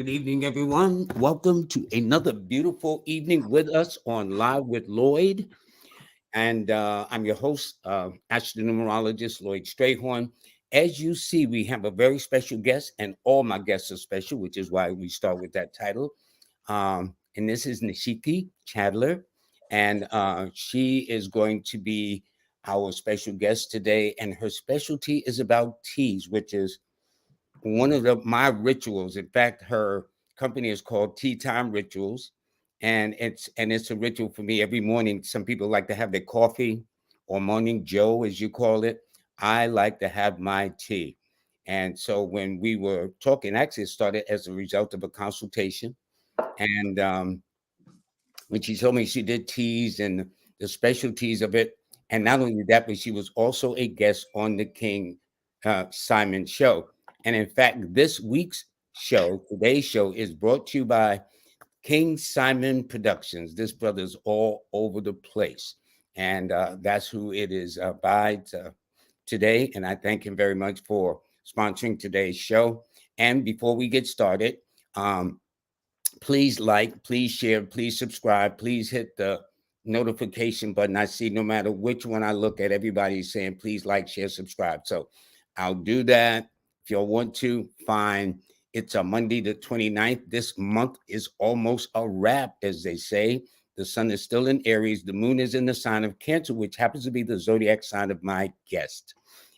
Good evening, everyone. Welcome to another beautiful evening with us on Live with Lloyd. And I'm your host, astronumerologist Lloyd Strayhorn. As you see, we have a very special guest, and all my guests are special, which is why we start with that title. And this is Nishiski Chandler, and she is going to be our special guest today. And her specialty is about teas, which is one of my rituals. In fact, her company is called Tea Time Rituals, and it's a ritual for me every morning. Some people like to have their coffee or morning Joe, as you call it. I like to have my tea. And so when we were talking, actually it started as a result of a consultation. And when she told me she did teas and the specialties of it. And not only that, but she was also a guest on the King Simon show. And in fact, this week's show, today's show, is brought to you by King Simon Productions. This brother's all over the place. And that's who it is by today. And I thank him very much for sponsoring today's show. And before we get started, please like, please share, please subscribe, please hit the notification button. I see no matter which one I look at, everybody's saying, please like, share, subscribe. So I'll do that. If y'all want to, fine. It's a Monday the 29th. This month is almost a wrap, as they say. The sun is still in Aries. The moon is in the sign of Cancer, which happens to be the zodiac sign of my guest.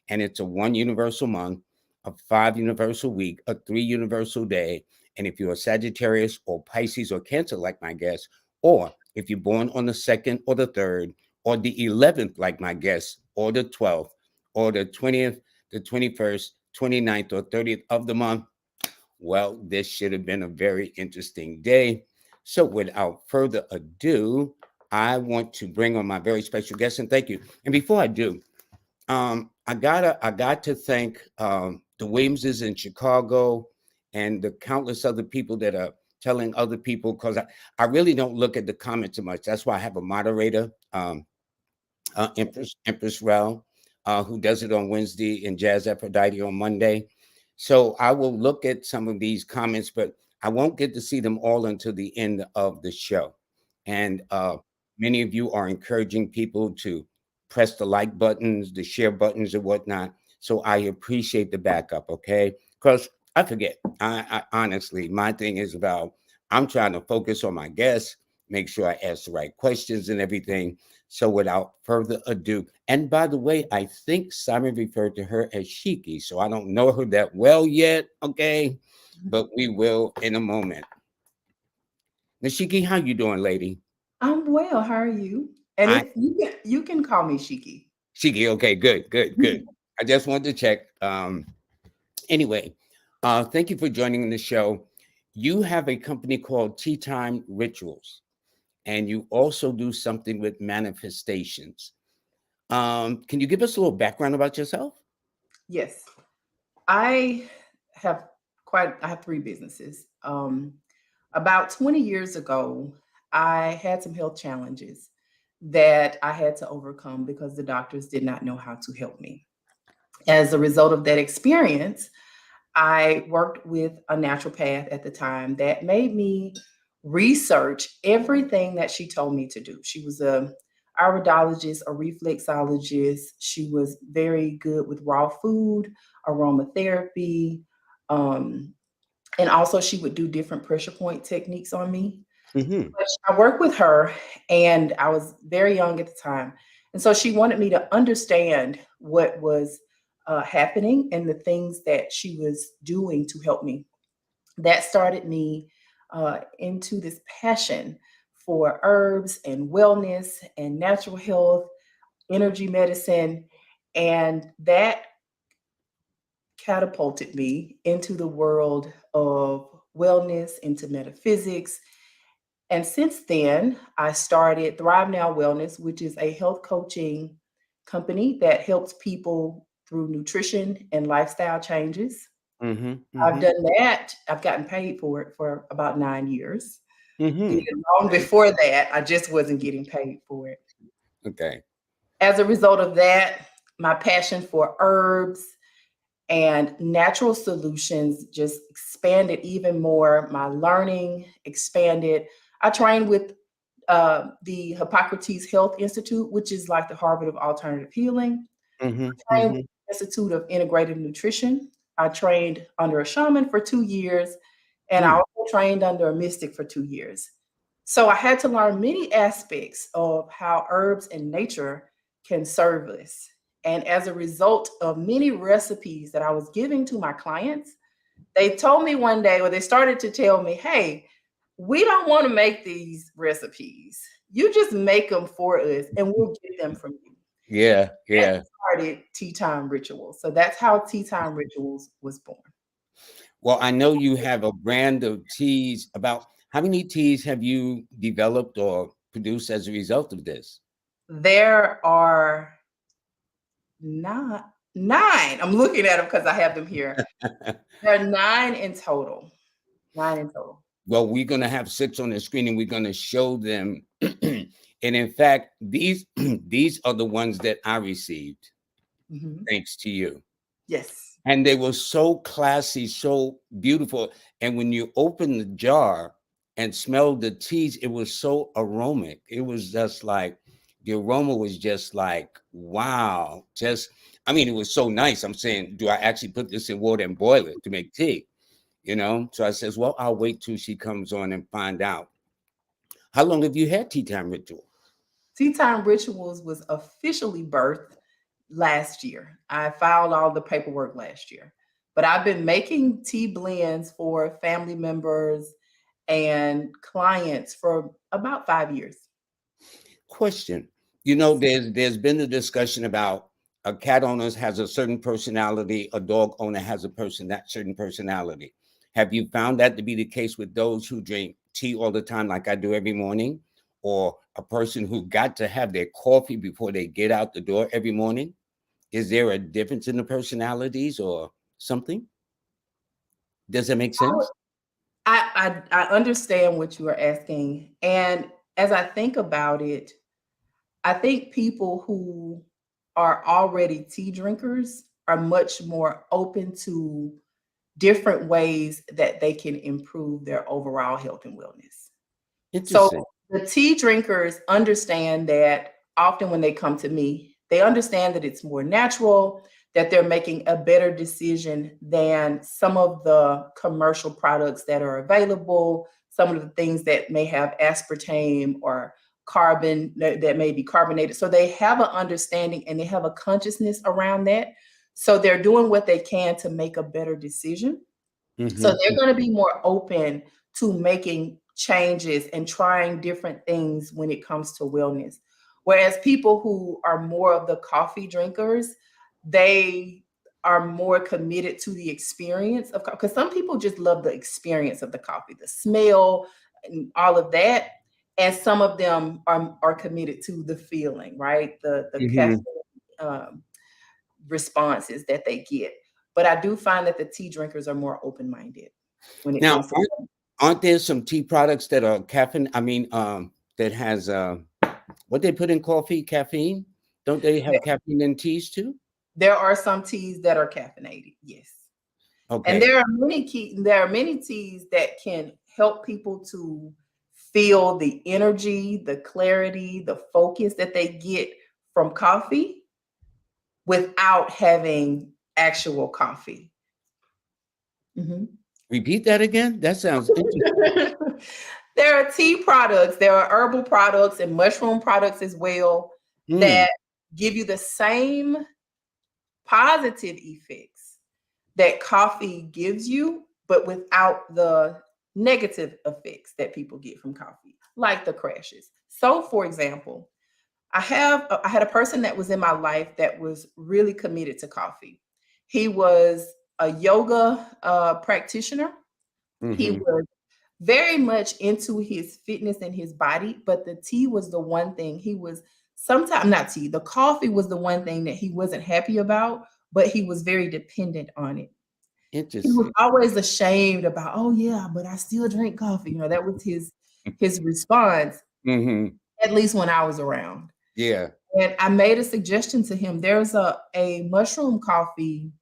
And it's a 1 universal month, a 5 universal week, a 3 universal day. And if you're a Sagittarius or Pisces or Cancer, like my guest, or if you're born on the 2nd or the 3rd or the 11th, like my guest, or the 12th or the 20th, the 21st, 29th, or 30th of the month, well, this should have been a very interesting day. So without further ado, I want to bring on my very special guest, and thank you. And before I do, I got to thank the Williamses in Chicago and the countless other people that are telling other people, because I really don't look at the comments too much. That's why I have a moderator, Empress Rel, who does it on Wednesday, and Jazz Aphrodite on Monday. So I will look at some of these comments, but I won't get to see them all until the end of the show. And many of you are encouraging people to press the like buttons, the share buttons, and whatnot. So I appreciate the backup, okay? Because I forget. I honestly, my thing is about I'm trying to focus on my guests, make sure I ask the right questions and everything. So without further ado, and by the way, I think Simon referred to her as Shiki, so I don't know her that well yet, okay? But we will in a moment. Nishiki, how you doing, lady? I'm well. How are you? And I if you can call me Shiki. Shiki, okay, good, good, good. I just wanted to check. Anyway, thank you for joining the show. You have a company called Tea Time Rituals, and you also do something with manifestations. Can you give us a little background about yourself? Yes, I have I have three businesses. About 20 years ago, I had some health challenges that I had to overcome because the doctors did not know how to help me. As a result of that experience, I worked with a naturopath at the time that made me research everything that she told me to do. She was a iridologist, a reflexologist. She was very good with raw food, aromatherapy, um, and also she would do different pressure point techniques on me. Mm-hmm. But I worked with her, and I was very young at the time, and so she wanted me to understand what was happening and the things that she was doing to help me. That started me into this passion for herbs and wellness and natural health, energy medicine, and that catapulted me into the world of wellness, into metaphysics. And since then, I started Thrive Now Wellness, which is a health coaching company that helps people through nutrition and lifestyle changes. Mm-hmm. I've Mm-hmm. done that. I've gotten paid for it for about 9 years. Did Mm-hmm. it long before that. I just wasn't getting paid for it. Okay. As a result of that, my passion for herbs and natural solutions just expanded even more. My learning expanded. I trained with the Hippocrates Health Institute, which is like the Harvard of alternative healing. Mm-hmm, I trained mm-hmm. with the Institute of Integrative Nutrition. I trained under a shaman for 2 years, and I Mm. also trained under a mystic for 2 years. So I had to learn many aspects of how herbs and nature can serve us. And as a result of many recipes that I was giving to my clients, they told me one day, or they started to tell me, hey, we don't want to make these recipes. You just make them for us and we'll get them from you. Yeah, That yeah. started Tea Time Rituals. So that's how Tea Time Rituals was born. Well, I know you have a brand of teas. About how many teas have you developed or produced as a result of this? There are not nine. I'm looking at them because I have them here. There are nine in total. Nine in total. Well, we're going to have 6 on the screen and we're going to show them. And in fact, these these are the ones that I received Mhm. thanks to you. Yes. And they were so classy, so beautiful. And when you open the jar and smell the teas, it was so aromatic. It was just like the aroma was just like, wow. Just, I mean, it was so nice. I'm saying, do I actually put this in water and boil it to make tea? You know? So I says, well, I'll wait till she comes on and find out. How long have you had Tea Time Ritual? Tea Time Rituals was officially birthed last year. I filed all the paperwork last year. But I've been making tea blends for family members and clients for about 5 years. Question. You know, there's been a discussion about a cat owner has a certain personality, a dog owner has a person that certain personality. Have you found that to be the case with those who drink tea all the time, like I do every morning, or a person who got to have their coffee before they get out the door every morning? Is there a difference in the personalities or something? Does that make sense? I understand what you are asking. And as I think about it, I think people who are already tea drinkers are much more open to different ways that they can improve their overall health and wellness. So Interesting. the tea drinkers understand that often when they come to me, they understand that it's more natural, that they're making a better decision than some of the commercial products that are available, some of the things that may have aspartame or carbon that may be carbonated. So they have an understanding and they have a consciousness around that. So they're doing what they can to make a better decision. So Hmm. they're going to be more open to making changes and trying different things when it comes to wellness. Whereas people who are more of the coffee drinkers, they are more committed to the experience of because some people just love the experience of the coffee, the smell, and all of that. And some of them are committed to the feeling, right? The caffeine Hmm. um, responses that they get. But I do find that the tea drinkers are more open minded when it Now, comes to. aren't there some tea products that are caffeine? I mean, that has what they put in coffee, caffeine? Don't they have caffeine in teas too? There are some teas that are caffeinated, yes. And Okay, there are many teas that can help people to feel the energy, the clarity, the focus that they get from coffee without having actual coffee. Mhm. repeat that again. That sounds interesting. There are tea products, there are herbal products and mushroom products as well Hmm. that give you the same positive effects that coffee gives you, but without the negative effects that people get from coffee, like the crashes. So, for example, I had a person that was in my life that was really committed to coffee. He was a yoga practitioner. He Hmm. was very much into his fitness and his body, but the tea was the one thing he was sometimes not tea, the coffee was the one thing that he wasn't happy about, but he was very dependent on it. He was Interesting. always ashamed about, oh yeah, but I still drink coffee. You know, that was his response, Hmm. at least when I was around. Yeah. And I made a suggestion to him. There's a mushroom coffee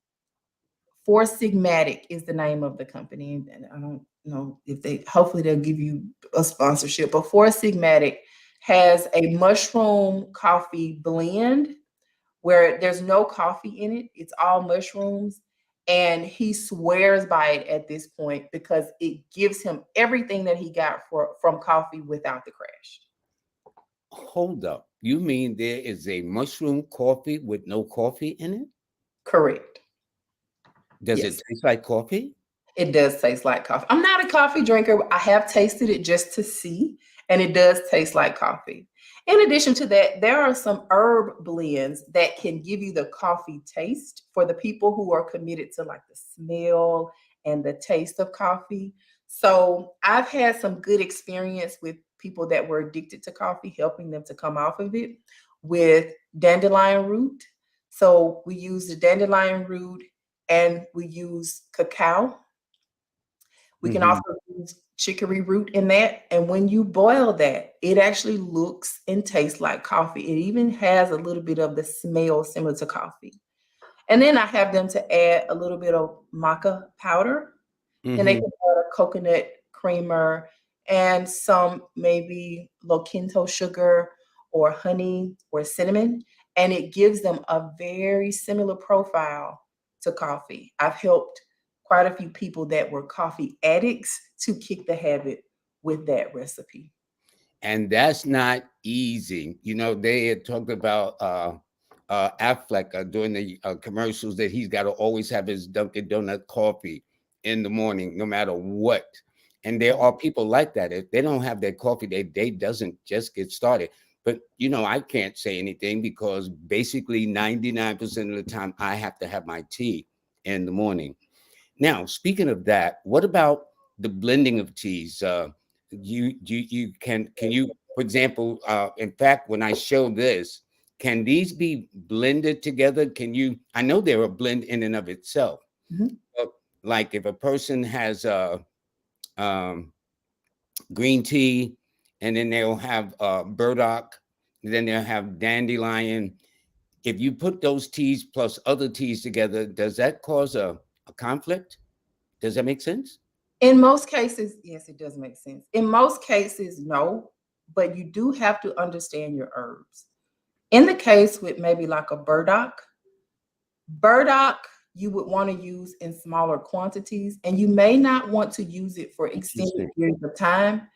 Four Sigmatic is the name of the company, and I don't know if they. Hopefully, they'll give you a sponsorship. But Four Sigmatic has a mushroom coffee blend where there's no coffee in it. It's all mushrooms. And he swears by it at this point because it gives him everything that he got from coffee without the crash. Hold up. You mean there is a mushroom coffee with no coffee in it? Correct. Does Yes. it taste like coffee? It does taste like coffee. I'm not a coffee drinker. I have tasted it just to see, and it does taste like coffee. In addition to that, there are some herb blends that can give you the coffee taste for the people who are committed to like the smell and the taste of coffee. So I've had some good experience with people that were addicted to coffee, helping them to come off of it with dandelion root. So we use the dandelion root and we use cacao. We can Hmm. also use chicory root in that. And when you boil that, it actually looks and tastes like coffee. It even has a little bit of the smell similar to coffee. And then I have them to add a little bit of maca powder. Then they Hmm. can add a coconut creamer and some maybe loquendo sugar or honey or cinnamon. And it gives them a very similar profile to coffee. I've helped quite a few people that were coffee addicts to kick the habit with that recipe. And that's not easy. You know, they had talked about Affleck during the commercials that he's got to always have his Dunkin' Donut coffee in the morning, no matter what. And there are people like that. If they don't have their coffee, their day doesn't just get started. But you know, I can't say anything because basically 99% of the time I have to have my tea in the morning. Now, speaking of that, what about the blending of teas? You can you, for example, in fact, when I show this, can these be blended together? Can you? I know they're a blend in and of itself. Mhm. But like if a person has um, green tea, and then they'll have burdock, then they'll have dandelion. If you put those teas plus other teas together, does that cause a conflict? Does that make sense? In most cases, yes, it does make sense. In most cases, no, but you do have to understand your herbs. In the case with maybe like a burdock you would want to use in smaller quantities, and you may not want to use it for extended Interesting. periods of time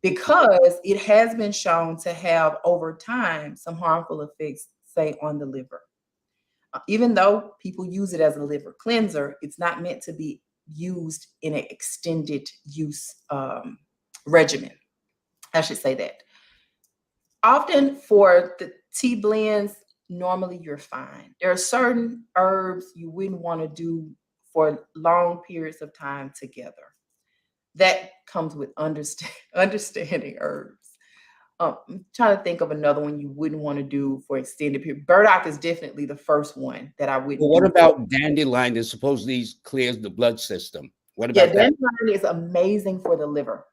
because it has been shown to have over time some harmful effects, say on the liver. Even though people use it as a liver cleanser, it's not meant to be used in an extended use regimen. I should say that. Often for the tea blends, normally you're fine. There are certain herbs you wouldn't want to do for long periods of time together. That comes with understanding herbs. I'm trying to think of another one you wouldn't want to do for extended period. Burdock is definitely the first one that I Well, wouldn't what do for. about dandelion that supposedly clears the blood system? What Yeah, about that? dandelion is amazing for the liver.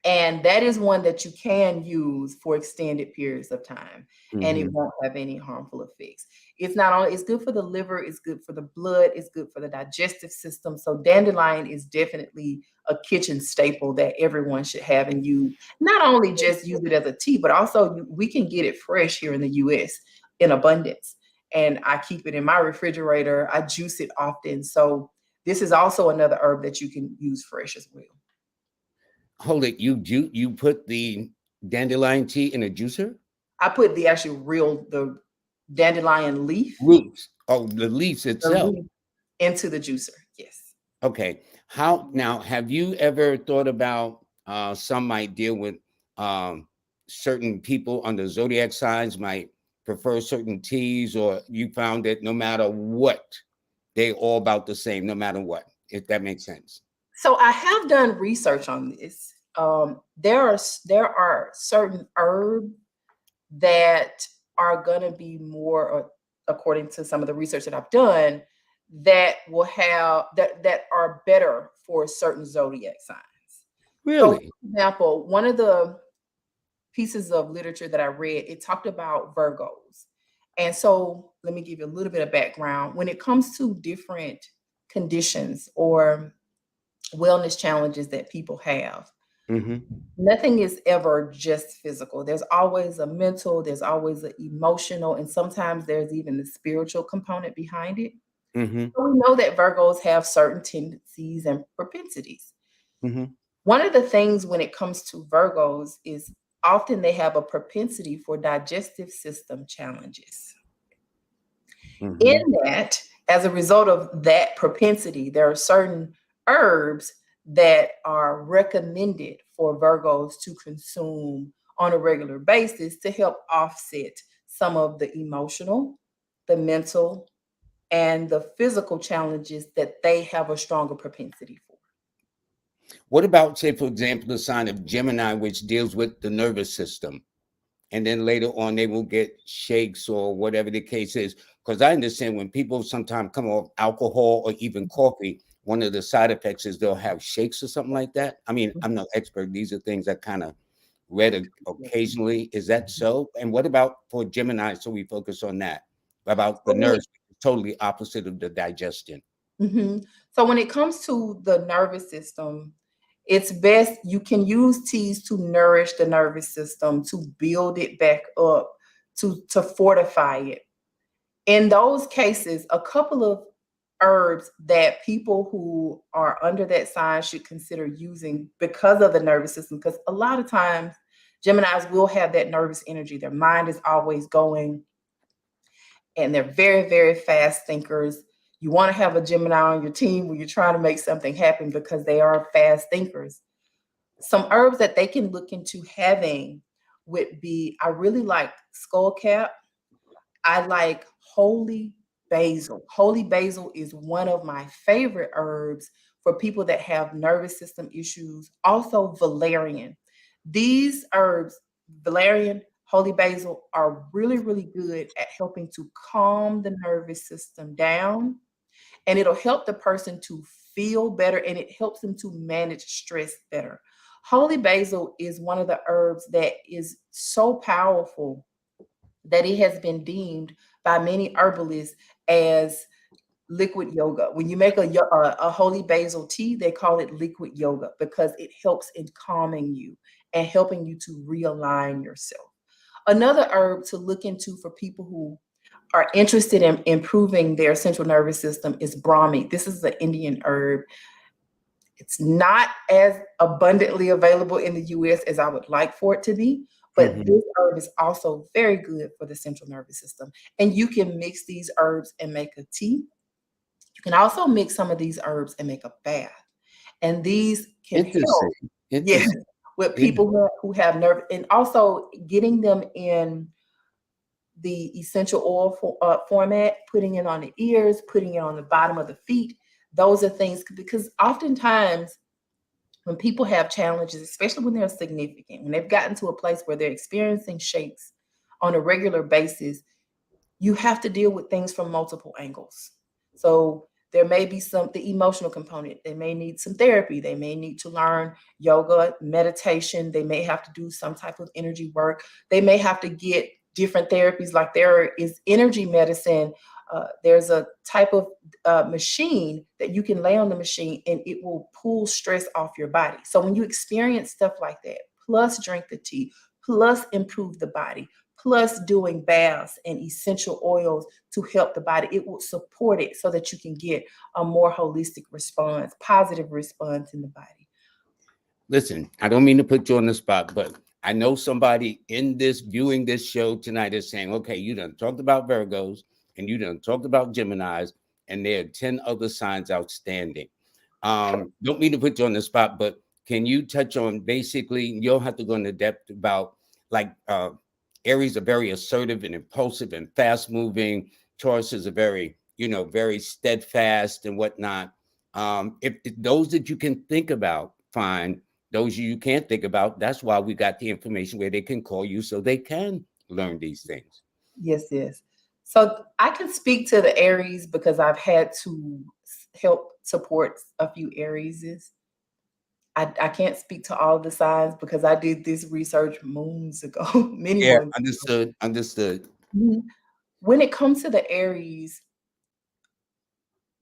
And that is one that you can use for extended periods of time, and it Hmm. won't have any harmful effects. It's not only it's good for the liver, it's good for the blood, it's good for the digestive system. So dandelion is definitely a kitchen staple that everyone should have, and you not only just use it as a tea, but also we can get it fresh here in the US in abundance. And I keep it in my refrigerator. I juice it often. So this is also another herb that you can use fresh as well. Hold it. You put the dandelion tea in a juicer? I put the actual real the dandelion leaf, Roots. Oh, the leaves the itself. leaf into the juicer. Yes. Okay. How now? Have you ever thought about some might deal with um, certain people under zodiac signs might prefer certain teas, or you found that no matter what, they all about the same, no matter what. If that makes sense. So I have done research on this. There are certain herbs that are going to be more, according to some of the research that I've done, that will have that are better for certain zodiac signs. So, Really? for example, one of the pieces of literature that I read, it talked about Virgos. And so let me give you a little bit of background. When it comes to different conditions or wellness challenges that people have. Mm-hmm. Nothing is ever just physical. There's always a mental, there's always an emotional, and sometimes there's even the spiritual component behind it. Mm-hmm. So we know that Virgos have certain tendencies and propensities. Mm-hmm. One of the things when it comes to Virgos is often they have a propensity for digestive system challenges. In Mm-hmm. that, as a result of that propensity, there are certain herbs that are recommended for Virgos to consume on a regular basis to help offset some of the emotional, the mental, and the physical challenges that they have a stronger propensity for. What about, say, for example, the sign of Gemini, which deals with the nervous system? And then later on, they will get shakes or whatever the case is. Because I understand when people sometimes come off alcohol or even coffee, one of the side effects is they'll have shakes or something like that. I mean, I'm no expert. These are things I kind of read occasionally. Is that so? And what about for Gemini? So we focus on that about the So when it nerves, totally opposite of the digestion. So when it comes to the nervous system, it's best you can use teas to nourish the nervous system, to build it back up, to fortify it. In those cases, a couple of herbs that people who are under that sign should consider using because of the nervous system, because a lot of times Geminis will have that nervous energy. Their mind is always going, and they're very, very fast thinkers. You want to have a Gemini on your team when you're trying to make something happen because they are fast thinkers. Some herbs that they can look into having would be, I really like skullcap. I like holy basil. Holy basil is one of my favorite herbs for people that have nervous system issues. Also, valerian. These herbs, valerian, holy basil, are really, really good at helping to calm the nervous system down, and it'll help the person to feel better, and it helps them to manage stress better. Holy basil is one of the herbs that is so powerful that it has been deemed by many herbalists as liquid yoga. When you make a holy basil tea, they call it liquid yoga because it helps in calming you and helping you to realign yourself. Another herb to look into for people who are interested in improving their central nervous system is Brahmi. This is an Indian herb. It's not as abundantly available in the US as I would like for it to be, but Mm-hmm. this herb is also very good for the central nervous system. And you can mix these herbs and make a tea. You can also mix some of these herbs and make a bath. And these can Interesting. help, yes, Interesting. with Yeah. people who have nerve, and also getting them in the essential oil format, putting it on the ears, putting it on the bottom of the feet. Those are things because oftentimes when people have challenges, especially when they're significant, when they've gotten to a place where they're experiencing shakes on a regular basis, you have to deal with things from multiple angles. So there may be the emotional component. They may need some therapy. They may need to learn yoga, meditation. They may have to do some type of energy work. They may have to get different therapies, like there is energy medicine. There's a type of machine that you can lay on the machine and it will pull stress off your body. So when you experience stuff like that, plus drink the tea, plus improve the body, plus doing baths and essential oils to help the body, it will support it so that you can get a more holistic response, positive response in the body. Listen, I don't mean to put you on the spot, but I know somebody in this viewing this show tonight is saying, okay, you done talked about Virgos and you done talked about Geminis, and there are 10 other signs outstanding. Don't mean to put you on the spot, but can you touch on basically, you don't have to go into depth about like Aries are very assertive and impulsive and fast moving. Taurus are very, very steadfast and whatnot. If those that you can think about, fine. Those you can't think about, that's why we got the information where they can call you so they can learn these things. Yes, yes. So I can speak to the Aries because I've had to help support a few Arieses. I can't speak to all the signs because I did this research moons ago, many Yeah, months. understood. Understood. Mhm. When it comes to the Aries,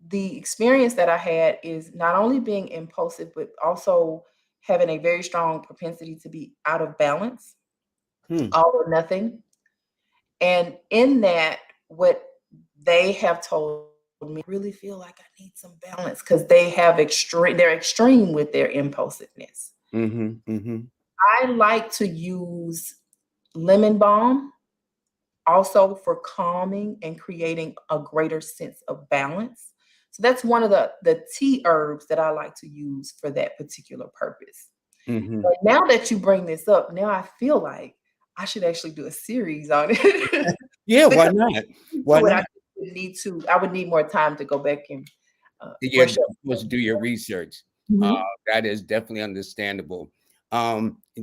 the experience that I had is not only being impulsive, but also having a very strong propensity to be out of balance, Hmm. all or nothing. And in that, what they have told me, really feel like I need some balance because they're extreme with their impulsiveness. Mm-hmm. Mm-hmm. I like to use lemon balm also for calming and creating a greater sense of balance. So that's one of the tea herbs that I like to use for that particular purpose. Mm-hmm. But now that you bring this up, now I feel like I should actually do a series on it. Yeah, why Because not? Why to it, not? I would need more time to go back and You're brush up. supposed to do your research. Uh, Mhm. that is definitely understandable.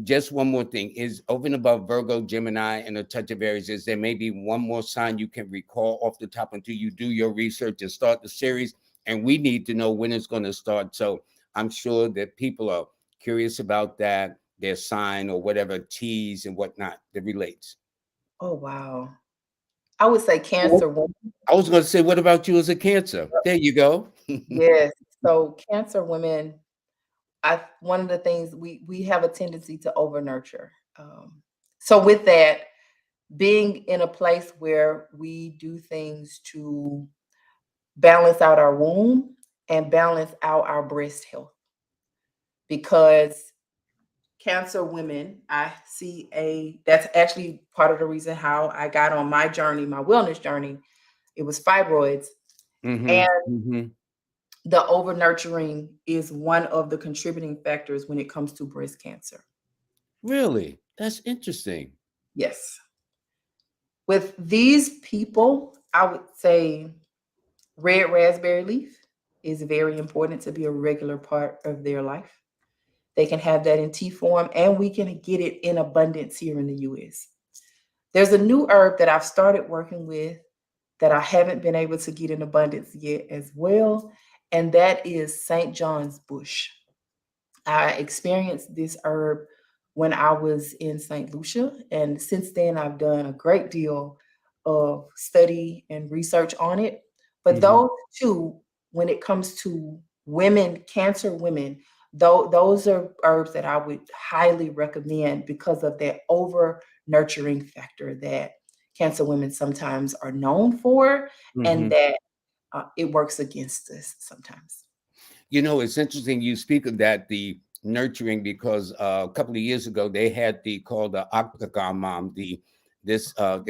Just one more thing is over and above Virgo, Gemini, and a touch of Aries. Is there maybe one more sign you can recall off the top until you do your research and start the series? And we need to know when it's going to start. So I'm sure that people are curious about that, their sign or whatever teas and whatnot that relates. Oh wow. I would say Well, Cancer women. I was going to say, what about you as a Cancer? There you go. Yes. So Cancer women, I one of the things we have a tendency to over nurture. So with that, being in a place where we do things to balance out our womb and balance out our breast health, because Cancer women, I see that's actually part of the reason how I got on my journey, my wellness journey. It was fibroids, Hmm. and Hmm. the over nurturing is one of the contributing factors when it comes to breast cancer. Really? That's interesting. Yes. With these people, I would say red raspberry leaf is very important to be a regular part of their life. They can have that in tea form, and we can get it in abundance here in the US. There's a new herb that I've started working with that I haven't been able to get in abundance yet as well, and that is St. John's bush. I experienced this herb when I was in St. Lucia, and since then I've done a great deal of study and research on it. But Hmm. those two, when it comes to women, cancer women, though those are herbs that I would highly recommend because of that over nurturing factor that cancer women sometimes are known for, and Hmm. that it works against us sometimes. It's interesting you speak of that, the nurturing, because a couple of years ago they had the called the Octagon Mom. It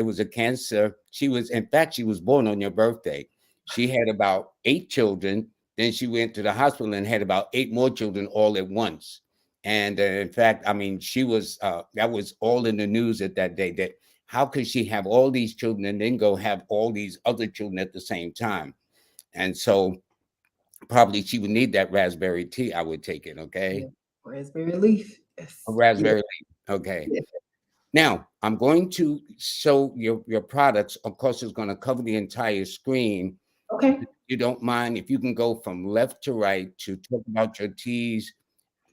was a cancer. In fact, she was born on your birthday. She had about 8 children. Then she went to the hospital and had about 8 more children all at once. And in fact, I mean, that was all in the news at that day. That how could she have all these children and then go have all these other children at the same time? And so probably she would need that raspberry tea. I would take it. Yeah. Okay. Raspberry leaf. A Yes. Yeah. raspberry leaf. Okay. Yeah. Now I'm going to show your products. Of course, it's going to cover the entire screen. Okay. You don't mind if you can go from left to right to talk about your teas,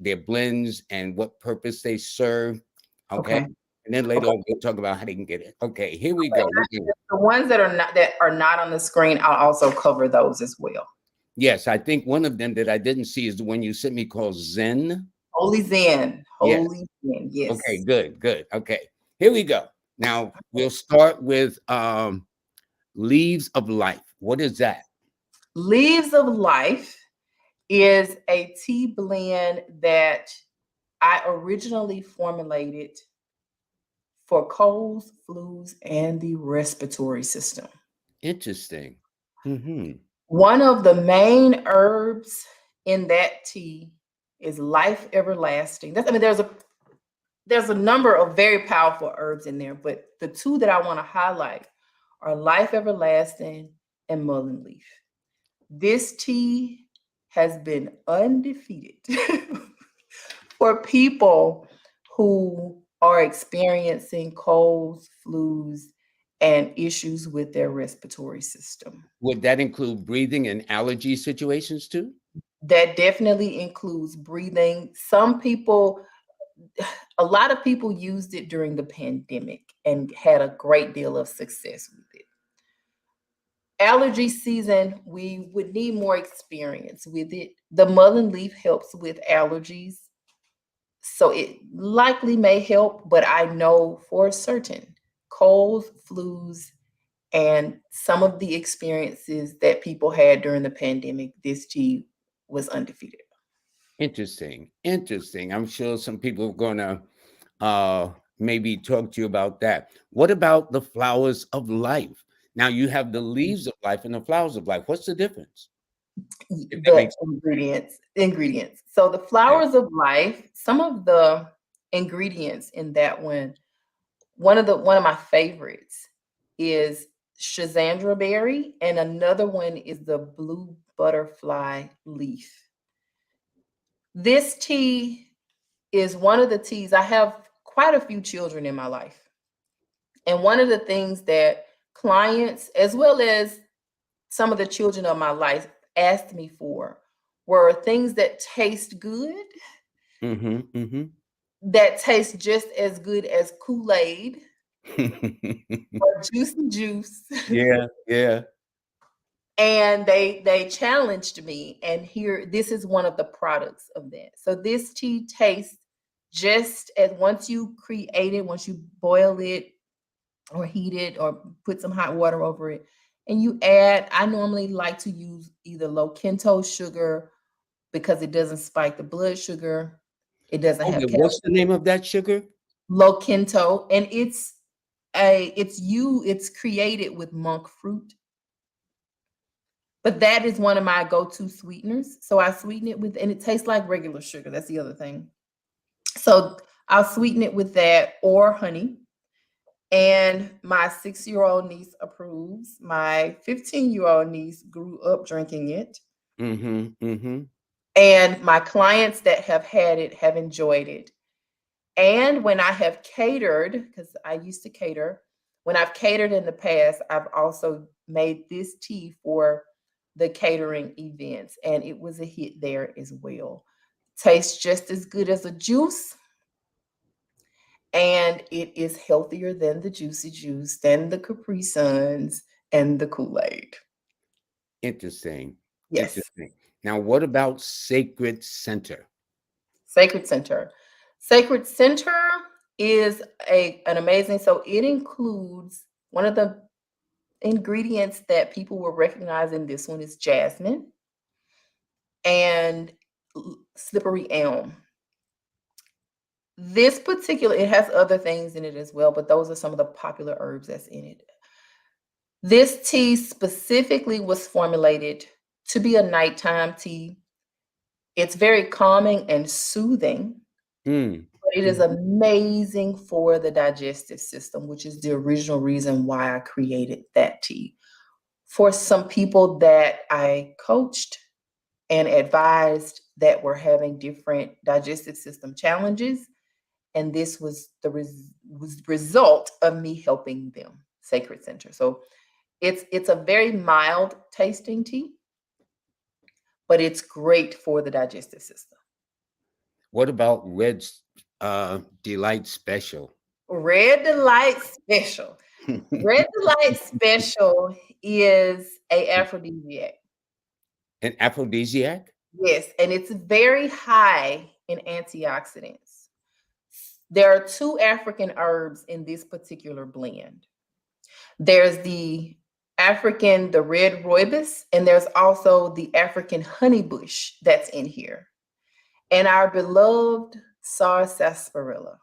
their blends, and what purpose they serve. Okay. Okay. And then later Okay. on, we'll talk about how they can get it. Okay, here we Okay. go. The ones that are not on the screen, I'll also cover those as well. Yes, I think one of them that I didn't see is the one you sent me called Zen. Holy Zen. Yes. Holy Zen. Okay, Yes. good, good. Okay, here we go. Now we'll start with leaves of life. What is that? Leaves of Life is a tea blend that I originally formulated for colds, flus, and the respiratory system. Interesting. Hmm. One of the main herbs in that tea is life everlasting. There's a number of very powerful herbs in there, but the two that I want to highlight are life everlasting and mullein leaf. This tea has been undefeated for people who are experiencing colds, flus, and issues with their respiratory system. Would that include breathing and allergy situations too? That definitely includes breathing. A lot of people used it during the pandemic and had a great deal of success with it. Allergy season, we would need more experience with it. The mullein leaf helps with allergies, so it likely may help, but I know for certain colds, flus, and some of the experiences that people had during the pandemic, this tea was undefeated. Interesting. Interesting. I'm sure some people are gonna uh maybe talk to you about that. What about the flowers of life? Now you have the leaves of life and the flowers of life. What's the difference? If that The makes ingredients. So the sense. flowers of life, some of the ingredients in that one of my favorites is Shazandra berry, and another one is the blue butterfly leaf. This tea is one of the teas. I have quite a few children in my life. And one of the things that clients, as well as some of the children of my life, asked me for were things that taste good, Mm-hmm. Mm-hmm. that taste just as good as Kool-Aid or Juicy Juice. Yeah, yeah. And they challenged me, and here this is one of the products of that. So this tea tastes just as, once you create it, once you boil it or heat it or put some hot water over it, and you add, I normally like to use either low kento sugar because it doesn't spike the blood sugar. It doesn't Okay, have what's the name calcium. of that sugar? Low kento, and it's created with monk fruit. But that is one of my go-to sweeteners. So I sweeten it with, and it tastes like regular sugar. That's the other thing. So I'll sweeten it with that or honey. And my 6-year-old niece approves. My 15-year-old niece grew up drinking it. Mm-hmm. Mm-hmm. And my clients that have had it have enjoyed it. And when I have catered, because I used to cater, when I've catered in the past, I've also made this tea for the catering events, and it was a hit there as well. Tastes just as good as a juice, and it is healthier than the juicy juice, than the Capri Suns and the Kool-Aid. Interesting. Yes, Interesting. Now, what about Sacred Center? Sacred Center. Sacred Center is an amazing, so it includes one of the ingredients that people will recognize in this one is jasmine and slippery elm. This particular, it has other things in it as well, but those are some of the popular herbs that's in it. This tea specifically was formulated to be a nighttime tea. It's very calming and soothing, Mm. but it is Mhm. amazing for the digestive system, which is the original reason why I created that tea. For some people that I coached and advised that were having different digestive system challenges, and this was was the result of me helping them. Sacred Center. So it's a very mild tasting tea, but it's great for the digestive system. What about Delight Special? Red Delight Special. Red Delight Special is a aphrodisiac. An aphrodisiac? Yes, and it's very high in antioxidants. There are two African herbs in this particular blend. There's the red rooibos, and there's also the African honeybush that's in here. And our beloved sarsaparilla.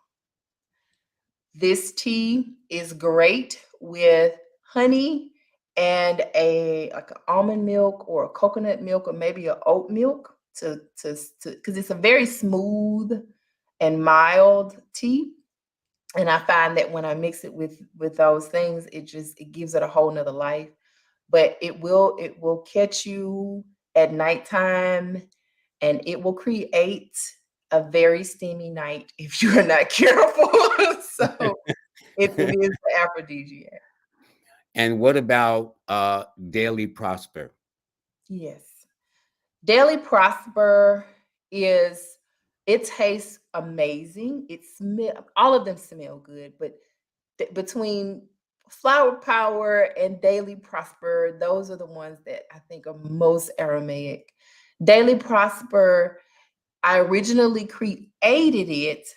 This tea is great with honey and a like an almond milk or a coconut milk or maybe a oat milk to because it's a very smooth and mild tea. And I find that when I mix it with those things, it gives it a whole nother life. But it will catch you at nighttime, and it will create a very steamy night if you are not careful. So it is the aphrodisiac. And what about Daily Prosper? Yes. Daily Prosper is it tastes amazing. All of them smell good, but between Flower Power and Daily Prosper, those are the ones that I think are most Aramaic. Daily Prosper, I originally created it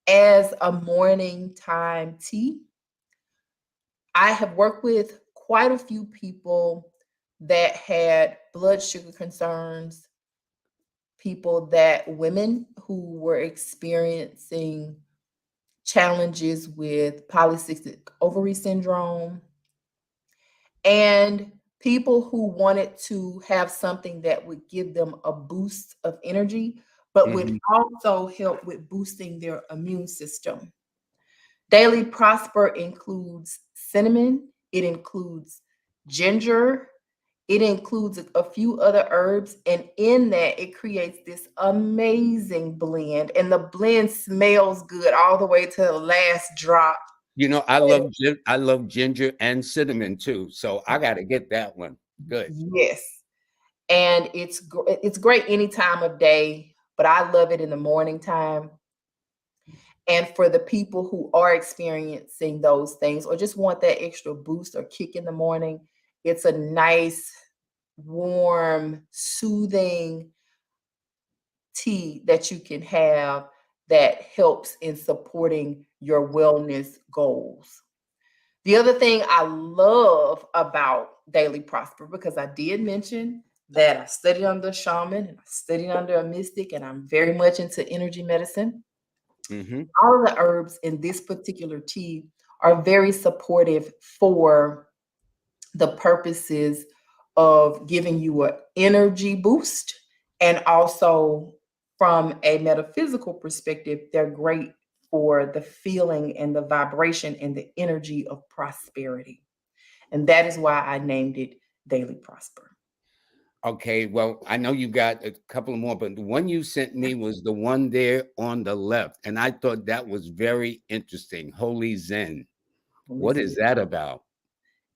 as a morning time tea. I have worked with quite a few people that had blood sugar concerns, women who were experiencing challenges with polycystic ovary syndrome, and people who wanted to have something that would give them a boost of energy, but would Hmm. also help with boosting their immune system. Daily Prosper includes cinnamon, it includes ginger, it includes a few other herbs, and in that, it creates this amazing blend. And the blend smells good all the way to the last drop. I love ginger and cinnamon too, so I got to get that one. Good. Yes. And it's great any time of day, but I love it in the morning time. And for the people who are experiencing those things or just want that extra boost or kick in the morning, it's a nice, warm, soothing tea that you can have that helps in supporting your wellness goals. The other thing I love about Daily Prosper, because I did mention that I studied under a shaman and I studied under a mystic, and I'm very much into energy medicine. Hmm. All of the herbs in this particular tea are very supportive for the purposes of giving you an energy boost, and also from a metaphysical perspective, they're great for the feeling and the vibration and the energy of prosperity. And that is why I named it Daily Prosper. Okay, well, I know you got a couple more, but the one you sent me was the one there on the left, and I thought that was very interesting. Holy Zen. Holy What is Zen. that about?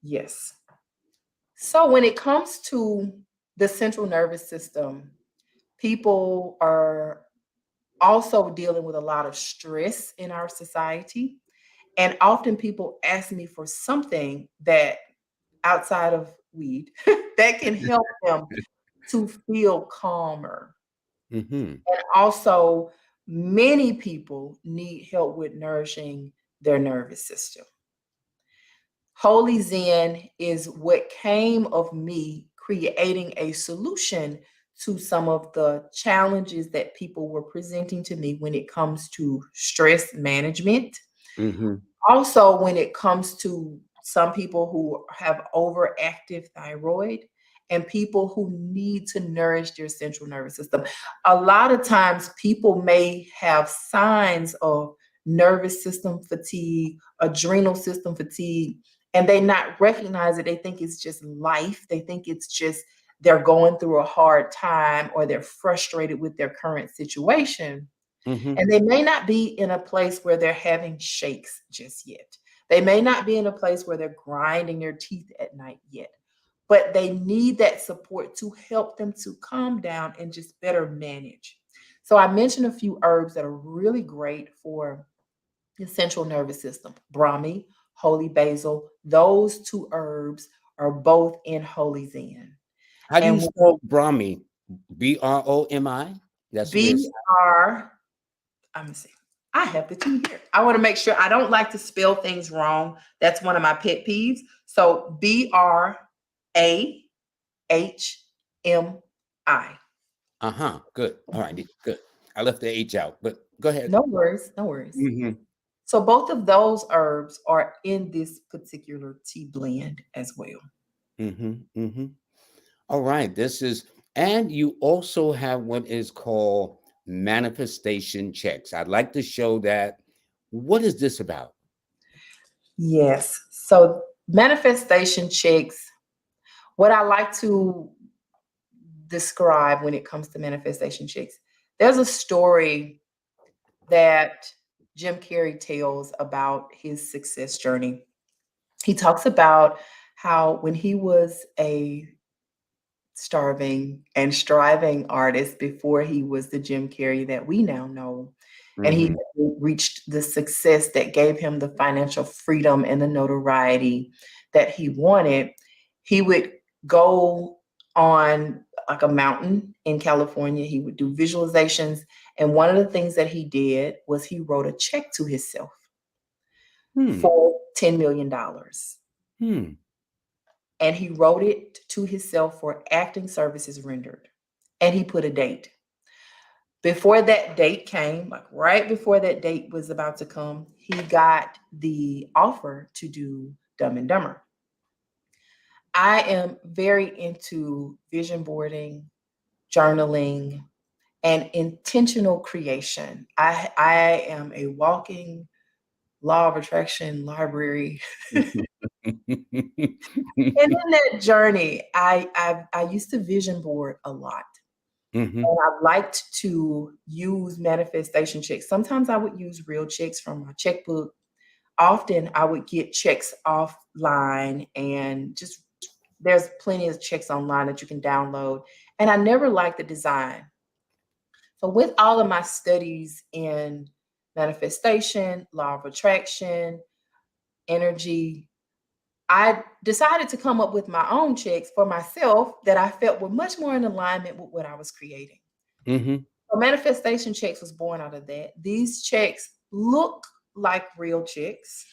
Yes. So when it comes to the central nervous system, people are also dealing with a lot of stress in our society. And often people ask me for something that outside of weed that can help them to feel calmer. Hmm. And also, many people need help with nourishing their nervous system. Holy Zen is what came of me creating a solution to some of the challenges that people were presenting to me when it comes to stress management. Hmm. Also, when it comes to some people who have overactive thyroid and people who need to nourish their central nervous system. A lot of times, people may have signs of nervous system fatigue, adrenal system fatigue, and they not recognize it. They think it's just life. They think it's just they're going through a hard time or they're frustrated with their current situation. Hmm. And they may not be in a place where they're having shakes just yet. They may not be in a place where they're grinding their teeth at night yet, but they need that support to help them to calm down and just better manage. So I mentioned a few herbs that are really great for the central nervous system. Brahmi, holy basil, those two herbs are both in holy zen. How do you And spell Brahmi? Bromi? That's where B it's. R Let me see. I have the two here. I want to make sure I don't like to spell things wrong. That's one of my pet peeves. So Brahmi. Uh-huh. Good. All righty. Good. I left the H out, but go ahead. No worries, no worries. Hmm. So both of those herbs are in this particular tea blend as well. Hmm. Hmm. All right. And you also have what is called manifestation checks. I'd like to show that. What is this about? Yes. So manifestation checks, what I like to describe when it comes to manifestation checks, there's a story that Jim Carrey tells about his success journey. He talks about how when he was a starving and striving artist before he was the Jim Carrey that we now know, and he Mhm. reached the success that gave him the financial freedom and the notoriety that he wanted, he would go on like a mountain in California. He would do visualizations. And one of the things that he did was he wrote a check to himself Hmm. for $10 million. Hmm. And he wrote it to himself for acting services rendered. And he put a date. Before that date came, like right before that date was about to come, he got the offer to do Dumb and Dumber. I am very into vision boarding, journaling, and intentional creation. I am a walking law of attraction library. And in that journey, I used to vision board a lot. Mhm. And I liked to use manifestation checks. Sometimes I would use real checks from my checkbook. Often I would get checks offline, and just there's plenty of checks online that you can download. And I never liked the design. So with all of my studies in manifestation, law of attraction, energy, I decided to come up with my own checks for myself that I felt were much more in alignment with what I was creating. Mhm. So manifestation checks was born out of that. These checks look like real checks,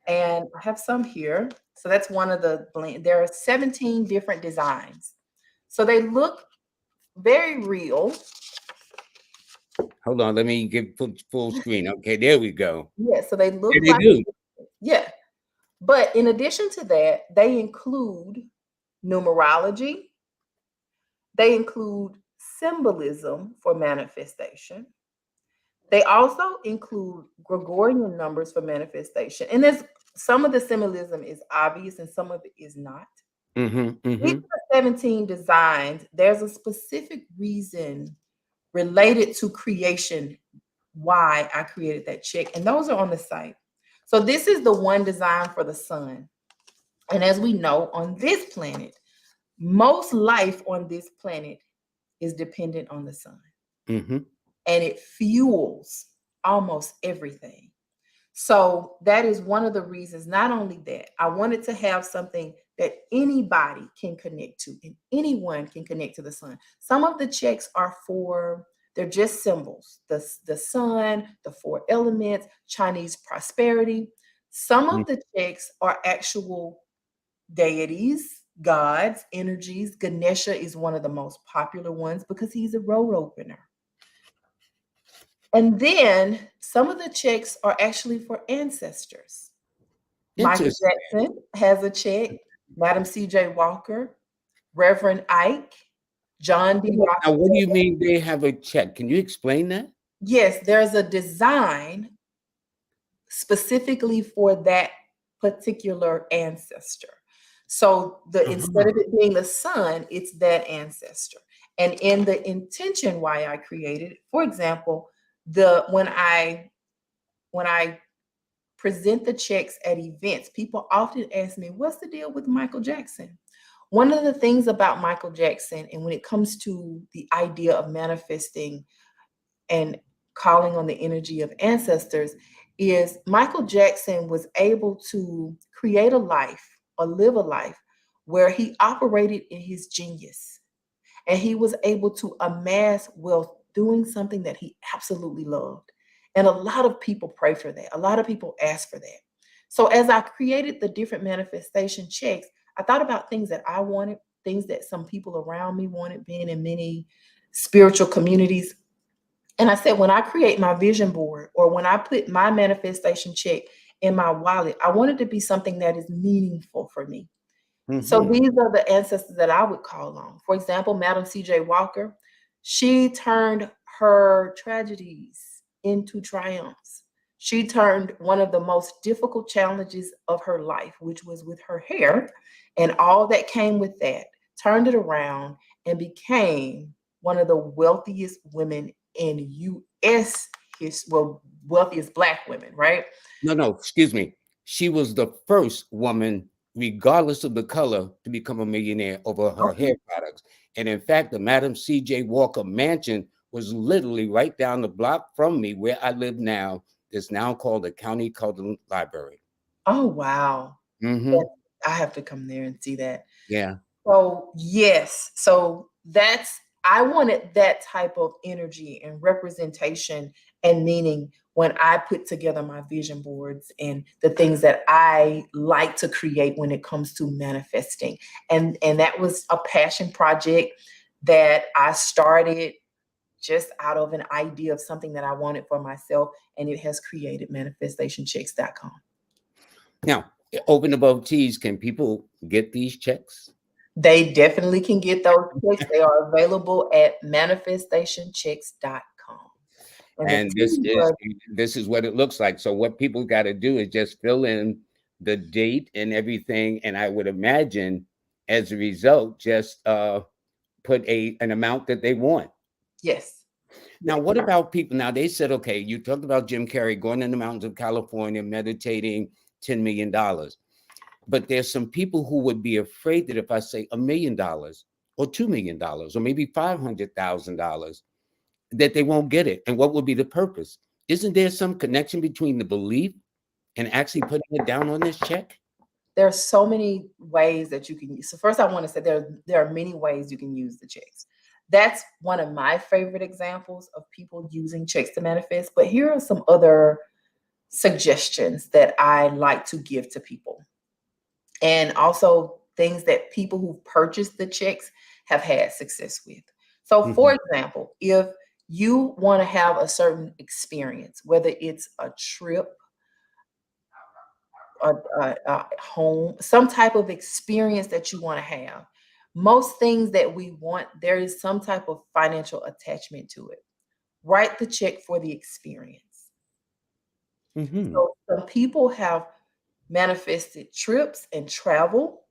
and I have some here. So that's one of the blend. There are 17 different designs. So they look very real. Hold on, let me get full screen. Okay, there we go. Yeah, so they Yeah, look they like, do. yeah. But in addition to that, they include numerology, they include symbolism for manifestation. They also include Gregorian numbers for manifestation. And there's some of the symbolism is obvious and some of it is not. Mhm. These Mhm. are 17 designs. There's a specific reason related to creation why I created that check. And those are on the site. So this is the one design for the sun. And as we know, on this planet, most life on this planet is dependent on the sun, Mhm. and it fuels almost everything. So that is one of the reasons. Not only that, I wanted to have something that anybody can connect to and anyone can connect to the sun. Some of the checks are for, they're just symbols, the sun, the four elements, Chinese prosperity. Some Mhm. of the checks are actual deities, gods, energies. Ganesha is one of the most popular ones because he's a road opener. And then some of the checks are actually for ancestors. Michael Interesting. Jackson has a check, Madam C.J. Walker, Reverend Ike, John D. Now, what do you Rockefeller. mean they have a check? Can you explain that? Yes, there's a design specifically for that particular ancestor. So the instead Uh-huh. of it being the sun, it's that ancestor. And in the intention why I created it, for example, the when I present the checks at events, people often ask me, what's the deal with Michael Jackson? One of the things about Michael Jackson, and when it comes to the idea of manifesting and calling on the energy of ancestors, is Michael Jackson was able to create a life or live a life where he operated in his genius and he was able to amass wealth doing something that he absolutely loved. And a lot of people pray for that. A lot of people ask for that. So as I created the different manifestation checks, I thought about things that I wanted, things that some people around me wanted, being in many spiritual communities. And I said, when I create my vision board or when I put my manifestation check in my wallet, I want it to be something that is meaningful for me. So Mhm. these are the ancestors that I would call on. For example, Madam C.J. Walker, she turned her tragedies into triumphs. She turned one of the most difficult challenges of her life, which was with her hair and all that came with that, turned it around and became one of the wealthiest women in U.S. well, wealthiest Black women, right? No, no, excuse me. She was the first woman, regardless of the color, to become a millionaire over her Okay. hair products. And in fact, the Madam C.J. Walker mansion was literally right down the block from me where I live now. It's now called the County Cultural Library. Oh, wow. Hmm. Yes, I have to come there and see that. Yeah. So, yes. So that's, I wanted that type of energy and representation and meaning when I put together my vision boards and the things that I like to create when it comes to manifesting. And that was a passion project that I started just out of an idea of something that I wanted for myself, and it has created manifestationchecks.com. Now, open above teas, can people get these checks? They definitely can get those checks. They are available at manifestationchecks.com. And the And this team is was, this is what it looks like. So what people got to do is just fill in the date and everything. And I would imagine, as a result, just put an amount that they want. yes, Now, yes. what about people? Now they said, okay, you talked about Jim Carrey going in the mountains of California, meditating $10 million. But there's some people who would be afraid that if I say $1 million or $2 million or maybe $500,000, that they won't get it. And what would be the purpose? Isn't there some connection between the belief and actually putting it down on this check? There are so many ways that you can use. So first I want to say there are many ways you can use the checks. That's one of my favorite examples of people using checks to manifest. But here are some other suggestions that I like to give to people. And also things that people who purchased the checks have had success with. So, for Mhm, example, if you want to have a certain experience, whether it's a trip, a home, some type of experience that you want to have, most things that we want, there is some type of financial attachment to it. Write the check for the experience. mhm, So, some people have manifested trips and travel.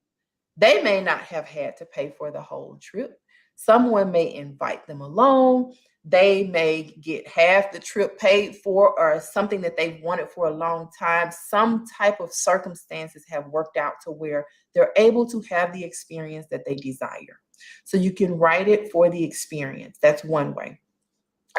They may not have had to pay for the whole trip. Someone may invite them along. They may get half the trip paid for or something that they've wanted for a long time. Some type of circumstances have worked out to where they're able to have the experience that they desire. So you can write it for the experience. That's one way.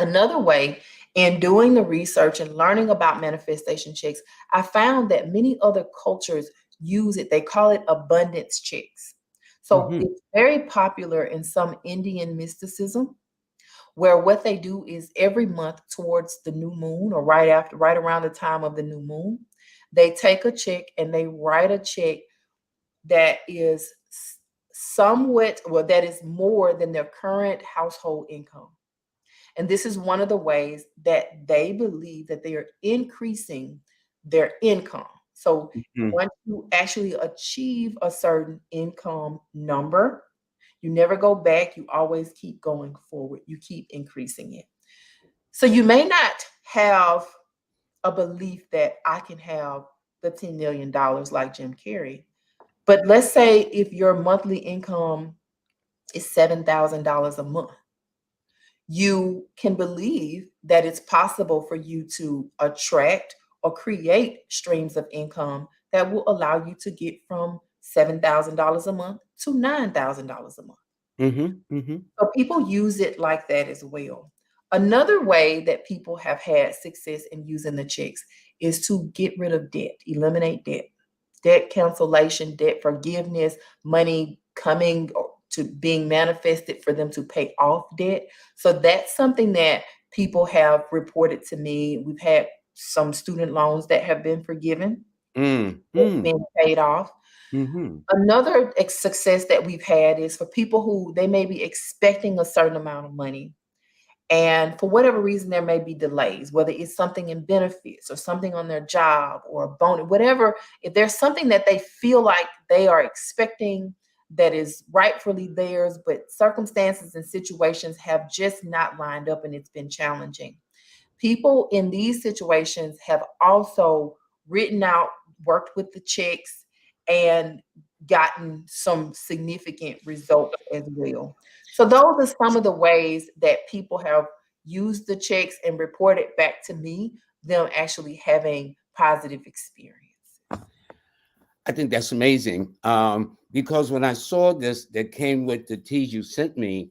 Another way, in doing the research and learning about manifestation checks, I found that many other cultures use it. They call it abundance checks. So mhm, it's very popular in some Indian mysticism, where what they do is every month towards the new moon or right around the time of the new moon, they take a check and they write a check that is somewhat, well, that is more than their current household income. And this is one of the ways that they believe that they are increasing their income. So mhm. once you actually achieve a certain income number, you never go back. You always keep going forward. You keep increasing it. So you may not have a belief that I can have the $10 million like Jim Carrey. But let's say if your monthly income is $7,000 a month, you can believe that it's possible for you to attract or create streams of income that will allow you to get from $7,000 a month to $9,000 a month. Mhm, mhm, So people use it like that as well. Another way that people have had success in using the checks is to get rid of debt, eliminate debt, debt cancellation, debt forgiveness, money coming to being manifested for them to pay off debt. So that's something that people have reported to me. We've had some student loans that have been forgiven, mm, mm, been paid off. mhm, Another success that we've had is for people who they may be expecting a certain amount of money. And for whatever reason, there may be delays, whether it's something in benefits or something on their job or a bonus, whatever. If there's something that they feel like they are expecting that is rightfully theirs, but circumstances and situations have just not lined up and it's been challenging. People in these situations have also written out, worked with the checks, and gotten some significant results as well. So those are some of the ways that people have used the checks and reported back to me them actually having positive experience. I think that's amazing. Because when I saw this that came with the teas you sent me,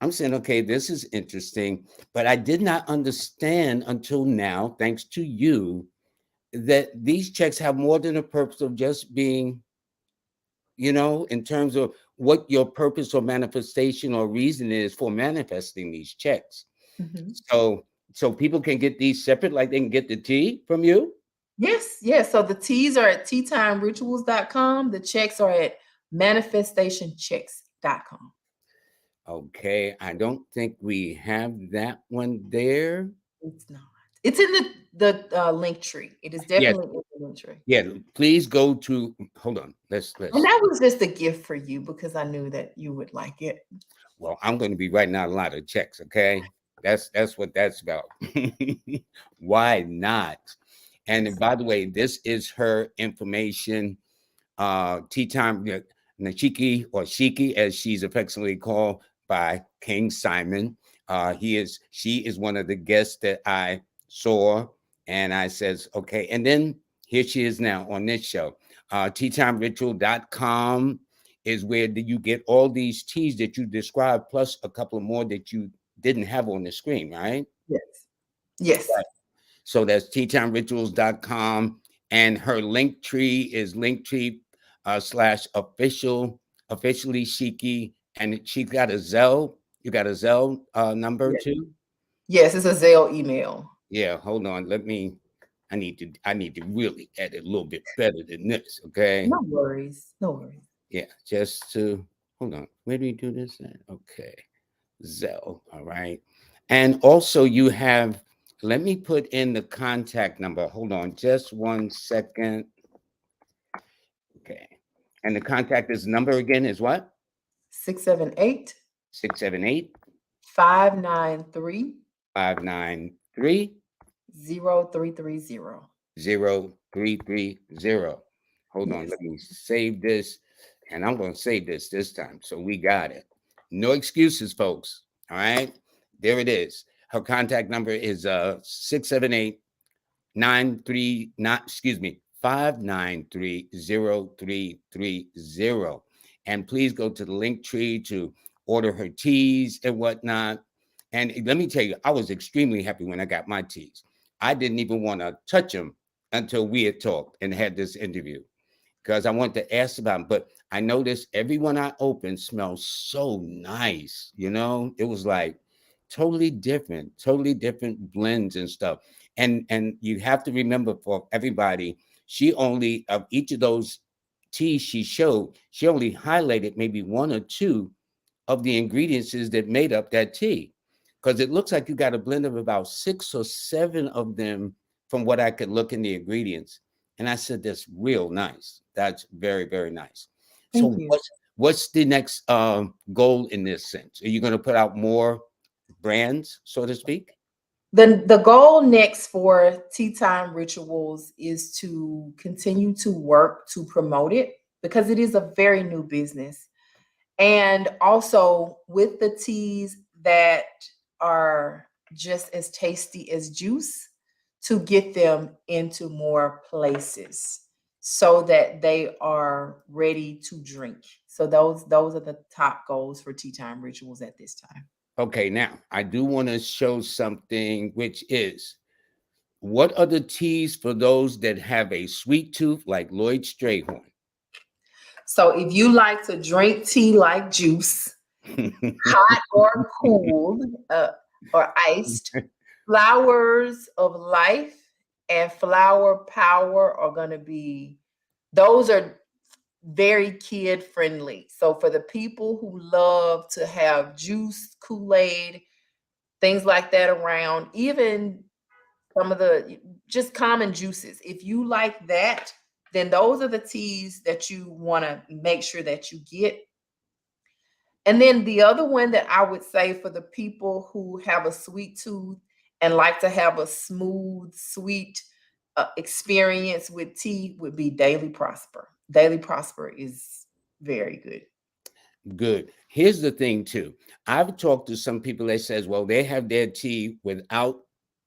I'm saying, okay, this is interesting, but I did not understand until now, thanks to you, that these checks have more than a purpose of just being, in terms of what your purpose or manifestation or reason is for manifesting these checks. Mhm. So, so people can get these separate, like they can get the tea from you. Yes, yes. So the teas are at teatimerituals.com. The checks are at manifestationchecks.com. Okay, I don't think we have that one there. It's not. It's in the link tree. It is Yes, definitely in the link tree. yeah. Please go to. Hold on. And Let's. that was just a gift for you because I knew that you would like it. Well, I'm going to be writing out a lot of checks. Okay, that's what that's about. Why not? And by the way, this is her information. Tea time, Nashiki or Shiki, as she's affectionately called by King Simon. She is one of the guests that I saw, and I says, okay. And then here she is now on this show. Teatimeritual.com is where you get all these teas that you described, plus a couple of more that you didn't have on the screen, right? Yes. Yes. Right. So that's teatimerituals.com. And her link tree is linktree slash officially Shiki. And she's got a Zelle. You got a Zelle number Yes. too? Yes, it's a Zelle email. Yeah, hold on. I need to really edit a little bit better than this. Okay. No worries. No worries. Yeah, just to hold on. Where do you do this at? Okay. Zelle. All right. And also you have, let me put in the contact number. Hold on just 1 second. Okay. And the contact is number again is what? 678 678 593 593 0330. 0330. Hold on. Yes. Let me save this. And I'm going to save this time. So we got it. No excuses, folks. All right. There it is. Her contact number is 678 93 not excuse me 5930330. And please go to the link tree to order her teas and whatnot. And let me tell you, I was extremely happy when I got my teas. I didn't even want to touch them until we had talked and had this interview because I wanted to ask about them. But I noticed everyone I opened smells so nice. It was like totally different blends and stuff. And you have to remember, for everybody, she only, of each of those teas she showed, she only highlighted maybe one or two of the ingredients that made up that tea. Because it looks like you got a blend of about 6 or 7 of them from what I could look in the ingredients. And I said, that's real nice. That's very, very nice. Thank So you. what's the next goal in this sense? Are you going to put out more brands, so to speak? The goal next for Tea Time Rituals is to continue to work to promote it because it is a very new business. And also with the teas that are just as tasty as juice, to get them into more places so that they are ready to drink. So those are the top goals for Tea Time Rituals at this time. Okay, now I do want to show something, which is, what are the teas for those that have a sweet tooth like Lloyd Strayhorn? So if you like to drink tea like juice, hot or cooled, or iced, flowers of life and flower power are going to be, those are very kid friendly. So for the people who love to have juice, Kool-Aid, things like that around, even some of the just common juices, if you like that, then those are the teas that you want to make sure that you get. And then the other one that I would say for the people who have a sweet tooth and like to have a smooth, sweet experience with tea would be Daily Prosper. Daily Prosper is very good. Good. Here's the thing, too. I've talked to some people that says, well, they have their tea without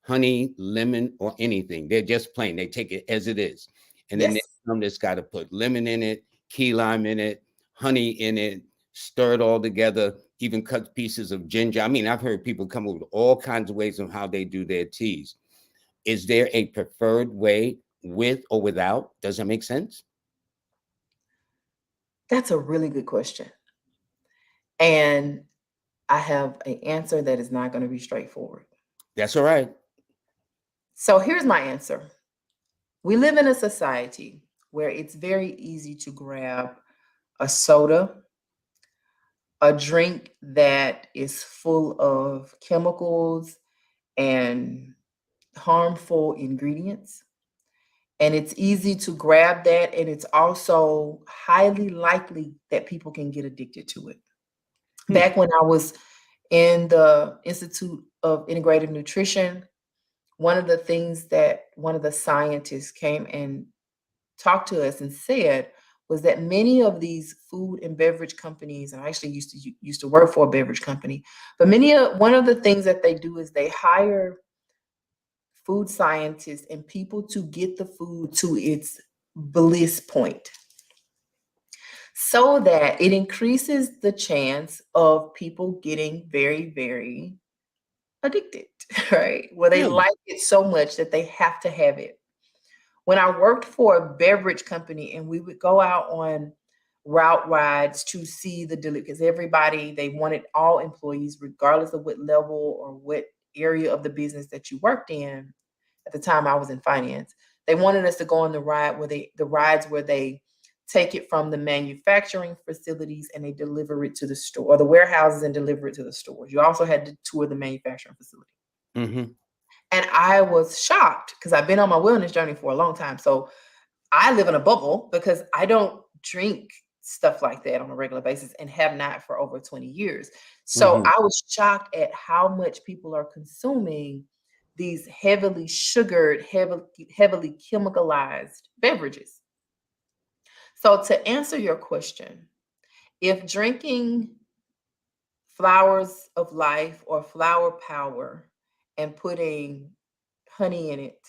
honey, lemon, or anything. They're just plain. They take it as it is. And then Yes. there's some that's got to put lemon in it, key lime in it, honey in it, stir it all together. even cut pieces of ginger. I mean, I've heard people come up with all kinds of ways of how they do their teas. Is there a preferred way with or without? Does that make sense? That's a really good question. And I have an answer that is not going to be straightforward. That's all right. So here's my answer. We live in a society where it's very easy to grab a soda, a drink that is full of chemicals and harmful ingredients. And it's easy to grab that. And it's also highly likely that people can get addicted to it. Hmm. Back when I was in the Institute of Integrative Nutrition, one of the things that one of the scientists came and talked to us and said was that many of these food and beverage companies, and I actually used to work for a beverage company, but one of the things that they do is they hire food scientists and people to get the food to its bliss point so that it increases the chance of people getting very, very addicted, right? Where they Really? like it so much that they have to have it. When I worked for a beverage company and we would go out on route rides to see the delivery, because everybody, they wanted all employees, regardless of what level or what area of the business that you worked in. At the time I was in finance, they wanted us to go on the rides where they take it from the manufacturing facilities and they deliver it to the store, or the warehouses and deliver it to the stores. You also had to tour the manufacturing facility. Mm-hmm. And I was shocked because I've been on my wellness journey for a long time. So I live in a bubble because I don't drink stuff like that on a regular basis and have not for over 20 years. So Mm-hmm. I was shocked at how much people are consuming these heavily sugared, heavily chemicalized beverages. So to answer your question, if drinking flowers of life or flower power and putting honey in it,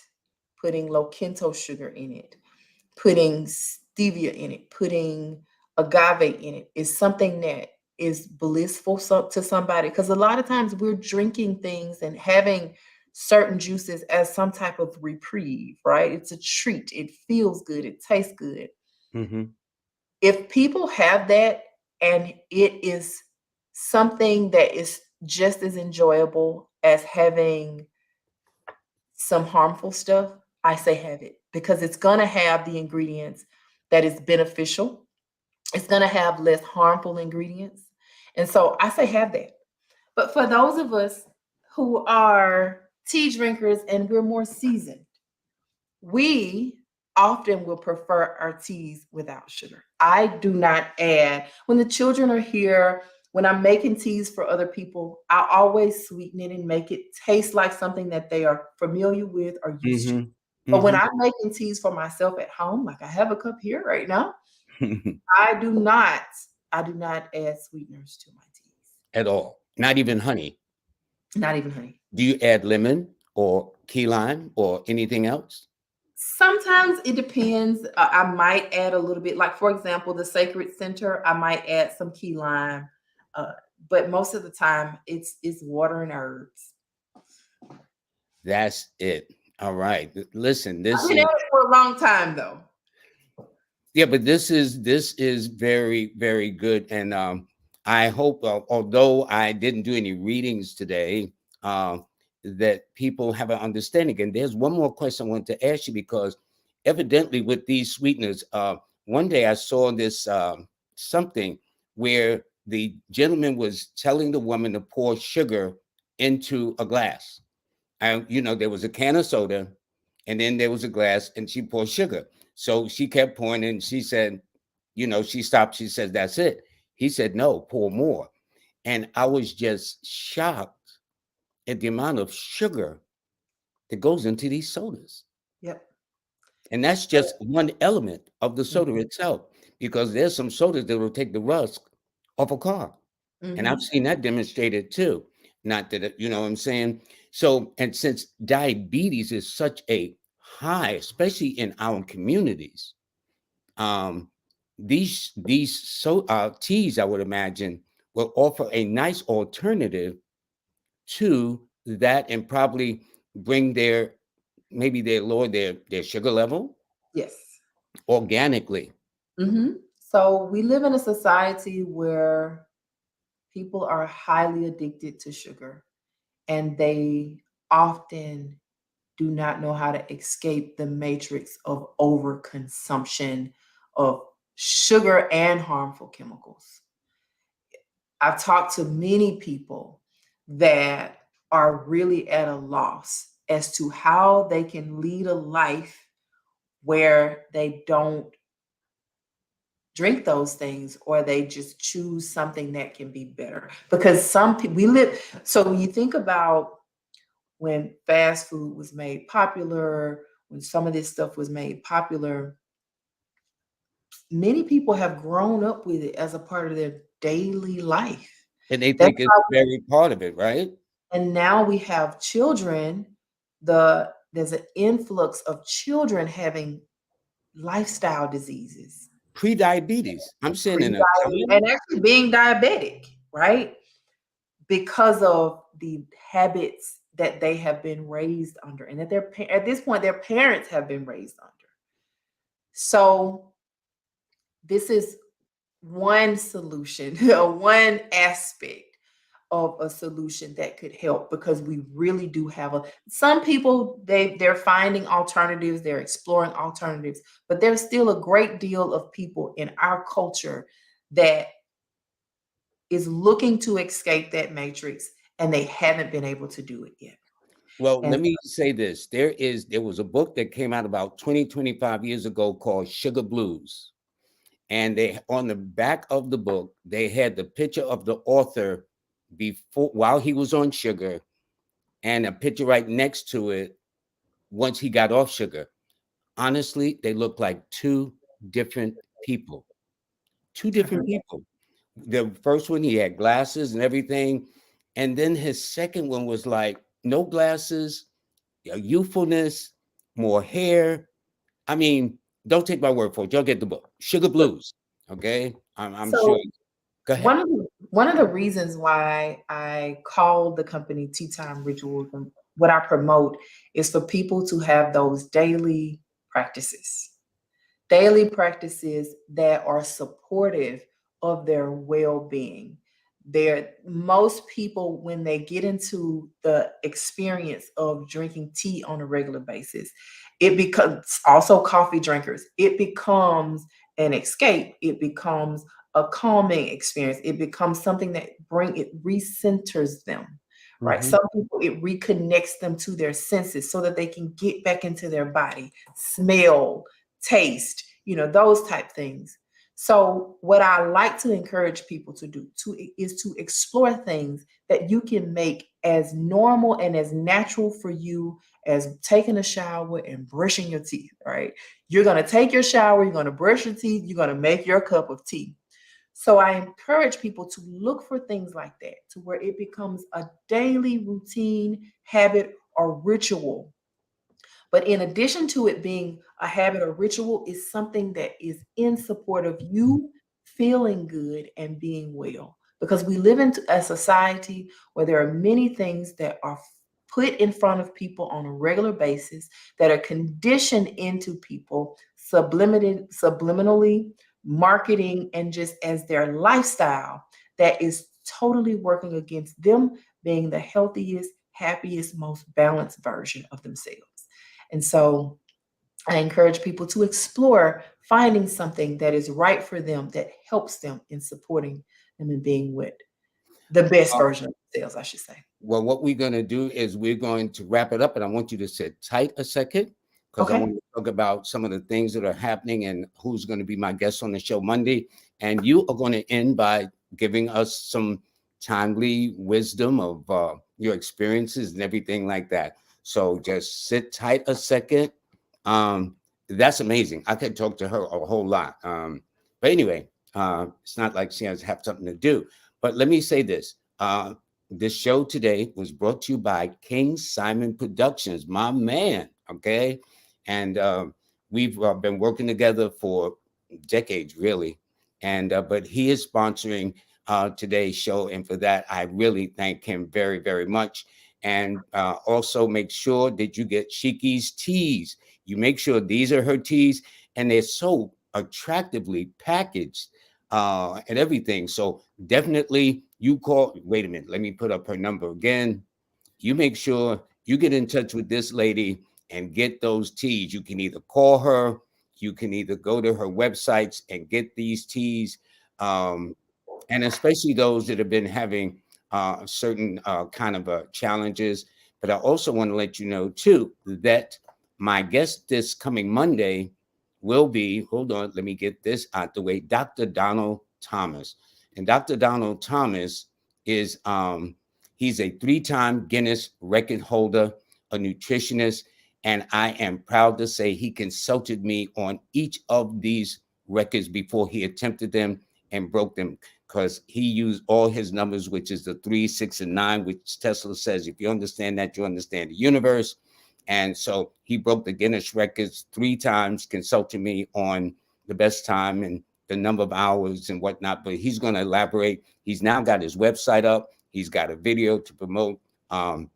putting low kento sugar in it, putting stevia in it, putting agave in it is something that is blissful to somebody. Because a lot of times we're drinking things and having certain juices as some type of reprieve, right? It's a treat. It feels good. It tastes good. Mm-hmm. If people have that and it is something that is just as enjoyable as having some harmful stuff, I say have it because it's going to have the ingredients that is beneficial. It's going to have less harmful ingredients. And so I say have that. But for those of us who are tea drinkers and we're more seasoned, we often will prefer our teas without sugar. I do not add, when the children are here, when I'm making teas for other people, I always sweeten it and make it taste like something that they are familiar with or used to. But when Mm-hmm. I'm making teas for myself at home, like I have a cup here right now, I do not, I do not add sweeteners to my teas. At all. Not even honey. Not even honey. Do you add lemon or key lime or anything else? Sometimes it depends. I might add a little bit, like for example, the Sacred Center. I might add some key lime, uh, but most of the time it's water and herbs. That's it. All right. Listen, I've this been at is it for a long time though. yeah, but this is very very good, and I hope, although I didn't do any readings today, that people have an understanding. And there's one more question I want to ask you because evidently with these sweeteners, one day I saw this something where the gentleman was telling the woman to pour sugar into a glass. And there was a can of soda, and then there was a glass, and she poured sugar. So she kept pouring, and she said, she stopped. She said, "That's it." He said, "No, pour more." And I was just shocked at the amount of sugar that goes into these sodas. Yep. And that's just one element of the soda Mhm. itself, because there's some sodas that will take the rust off a car. And I've Mhm. seen that demonstrated too. Not that, you know what I'm saying? So, and since diabetes is such a high, especially in our communities, um, these teas, I would imagine, will offer a nice alternative to that and probably bring their maybe they lower their sugar level Yes. organically. So we live in a society where people are highly addicted to sugar, and they often do not know how to escape the matrix of overconsumption of sugar and harmful chemicals. I've talked to many people that are really at a loss as to how they can lead a life where they don't drink those things, or they just choose something that can be better. Because some people, we live, so when you think about when fast food was made popular, when some of this stuff was made popular, many people have grown up with it as a part of their daily life. And they That's think it's how, very part of it, right? and now we have children, there's an influx of children having lifestyle diseases, Pre-diabetes. I'm seeing in a pre-diabetes, ton. and actually being diabetic, right? Because of the habits that they have been raised under, and that at this point their parents have been raised under. So this is one solution, one aspect of a solution that could help, because we really do have some people, they're finding alternatives, they're exploring alternatives, but there's still a great deal of people in our culture that is looking to escape that matrix, and they haven't been able to do it yet. Well, And let me say this. There was a book that came out about 20, 25 years ago called Sugar Blues. And they on the back of the book, they had the picture of the author before while he was on sugar, and a picture right next to it once he got off sugar. Honestly, they look like two different people. Two different people. The first one, he had glasses and everything. And then his second one was like no glasses, a youthfulness, more hair. I mean, don't take my word for it. Y'all get the book, Sugar Blues. Okay, I'm sure. so Go ahead. one of the reasons why I call the company Tea Time Rituals, and what I promote, is for people to have those practices daily practices that are supportive of their well-being. Most people, when they get into the experience of drinking tea on a regular basis, it becomes, also coffee drinkers, it becomes an escape, it becomes a calming experience, it becomes something that recenters them, right? Mhm. Some people, it reconnects them to their senses so that they can get back into their body, smell, taste, those type things. So what I like to encourage people to do is to explore things that you can make as normal and as natural for you as taking a shower and brushing your teeth, right? You're going to take your shower, you're going to brush your teeth, you're going to make your cup of tea. So I encourage people to look for things like that, to where it becomes a daily routine, habit, or ritual. But in addition to it being a habit or ritual, is something that is in support of you feeling good and being well. Because we live in a society where there are many things that are put in front of people on a regular basis, that are conditioned into people subliminally, marketing, and just as their lifestyle, that is totally working against them being the healthiest, happiest, most balanced version of themselves. And so I encourage people to explore finding something that is right for them, that helps them in supporting them and being with the best Uh, version of themselves, I should say. well, what we're going to do is we're going to wrap it up, and I want you to sit tight a second because I Okay. want to talk about some of the things that are happening and who's going to be my guest on the show Monday. And you are going to end by giving us some timely wisdom of your experiences and everything like that. So just sit tight a second. Um, that's amazing. I could talk to her a whole lot. But anyway, it's not like she has to have something to do. But let me say this. This show today was brought to you by King Simon Productions, my man. Okay. And we've been working together for decades, really. And but he is sponsoring today's show. And for that, I really thank him very, very much. And also make sure that you get Shiki's teas. You make sure these are her teas, and they're so attractively packaged and everything. So definitely you call. Wait a minute. Let me put up her number again. You make sure you get in touch with this lady and get those teas. You can either call her, you can either go to her websites and get these teas. Um, and especially those that have been having certain kind of challenges. But I also want to let you know too that my guest this coming Monday will be, hold on, let me get this out the way, Dr. Donald Thomas. And Dr. Donald Thomas is he's a three-time Guinness record holder, a nutritionist, and I am proud to say he consulted me on each of these records before he attempted them and broke them, because he used all his numbers, which is the 3, 6, and 9, which Tesla says, if you understand that, you understand the universe. And so he broke the Guinness records 3 times, consulting me on the best time and the number of hours and whatnot. But he's going to elaborate. He's now got his website up. He's got a video to promote. And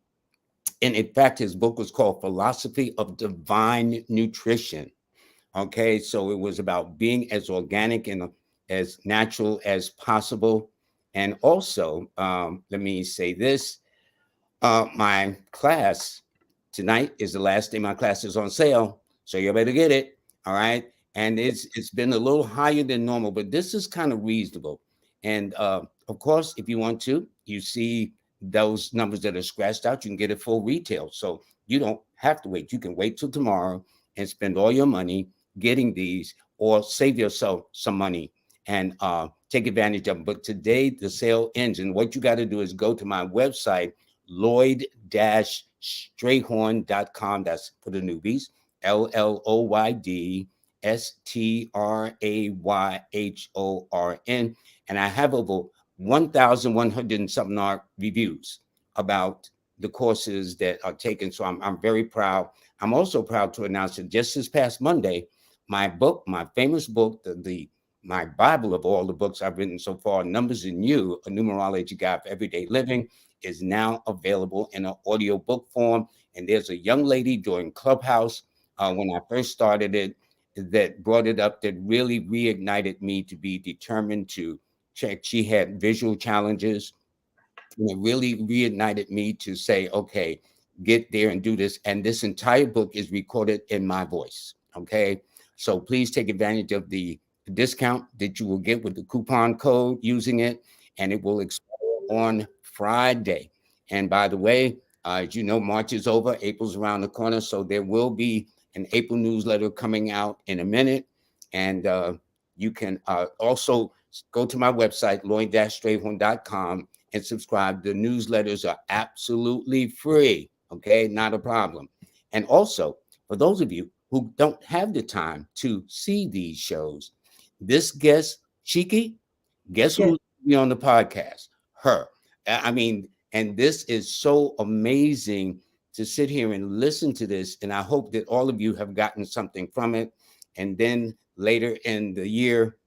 in fact, his book was called Philosophy of Divine Nutrition. Okay, so it was about being as organic and as natural as possible. And also, let me say this, my class tonight is the last day my class is on sale, so you better get it. All right, and it's been a little higher than normal, but this is kind of reasonable. And of course, if you want to, you see those numbers that are scratched out, you can get it full retail, so you don't have to wait. You can wait till tomorrow and spend all your money getting these, or save yourself some money and take advantage of them. But today the sale ends, and what you got to do is go to my website, Lloyd-Strayhorn.com. That's for the newbies. LLOYD-STRAYHORN. And I have over 1,100 and something art reviews about the courses that are taken. So I'm very proud. I'm also proud to announce that just this past Monday, my book, my famous book, my Bible of all the books I've written so far, Numbers in You, a numerology guide for everyday living, is now available in an audio book form. And there's a young lady during Clubhouse when I first started it that brought it up, that really reignited me to be determined to check. She had visual challenges, and it really reignited me to say, okay, get there and do this. And this entire book is recorded in my voice. Okay. So please take advantage of the discount that you will get with the coupon code using it, and it will expire on Friday. And by the way, as you know, March is over, April's around the corner. So there will be an April newsletter coming out in a minute. And you can also go to my website, Lloyd-Strayhorn.com, and subscribe. The newsletters are absolutely free. Okay, not a problem. And also, for those of you who don't have the time to see these shows, this guest, Cheeky, guess Yes. who's on the podcast? Her. I mean, and this is so amazing to sit here and listen to this. And I hope that all of you have gotten something from it. And then later in the year,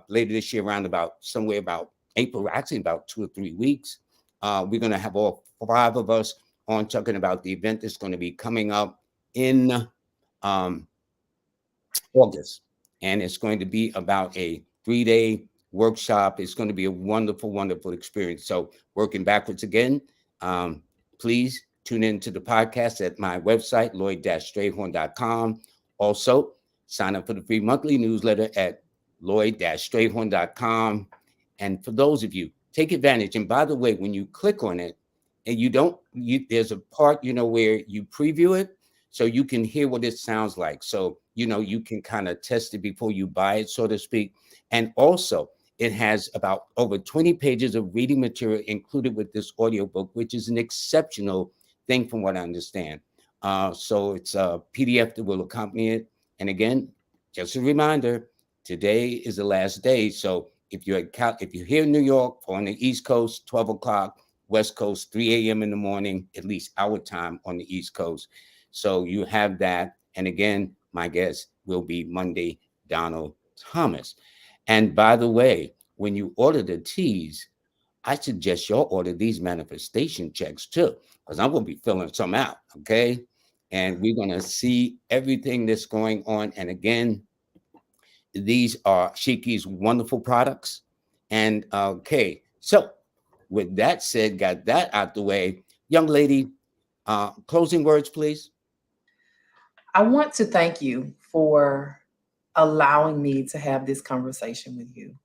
later this year, around about somewhere about April, actually about 2 or 3 weeks, we're going to have all 5 of us on talking about the event that's going to be coming up in um, August. And it's going to be about a 3-day workshop. It's going to be a wonderful, wonderful experience. So, working backwards again, please tune into the podcast at my website, Lloyd-Strayhorn.com. Also, sign up for the free monthly newsletter at Lloyd-Strayhorn.com. And for those of you, take advantage. And by the way, when you click on it, and there's a part, where you preview it, so you can hear what it sounds like. So, you can kind of test it before you buy it, so to speak. And also, it has about over 20 pages of reading material included with this audiobook, which is an exceptional thing from what I understand. So it's a PDF that will accompany it. And again, just a reminder, today is the last day. So if you're here in New York or on the East Coast, 12 o'clock, West Coast, 3 a.m. in the morning, at least our time on the East Coast. So you have that. And again, my guest will be Monday, Donald Thomas. And by the way, when you order the teas, I suggest y'all order these manifestation checks too, because I'm going to be filling some out. Okay. And we're going to see everything that's going on. And again, these are Shiki's wonderful products. And okay. So, with that said, got that out the way. Young lady, closing words, please. I want to thank you for allowing me to have this conversation with you.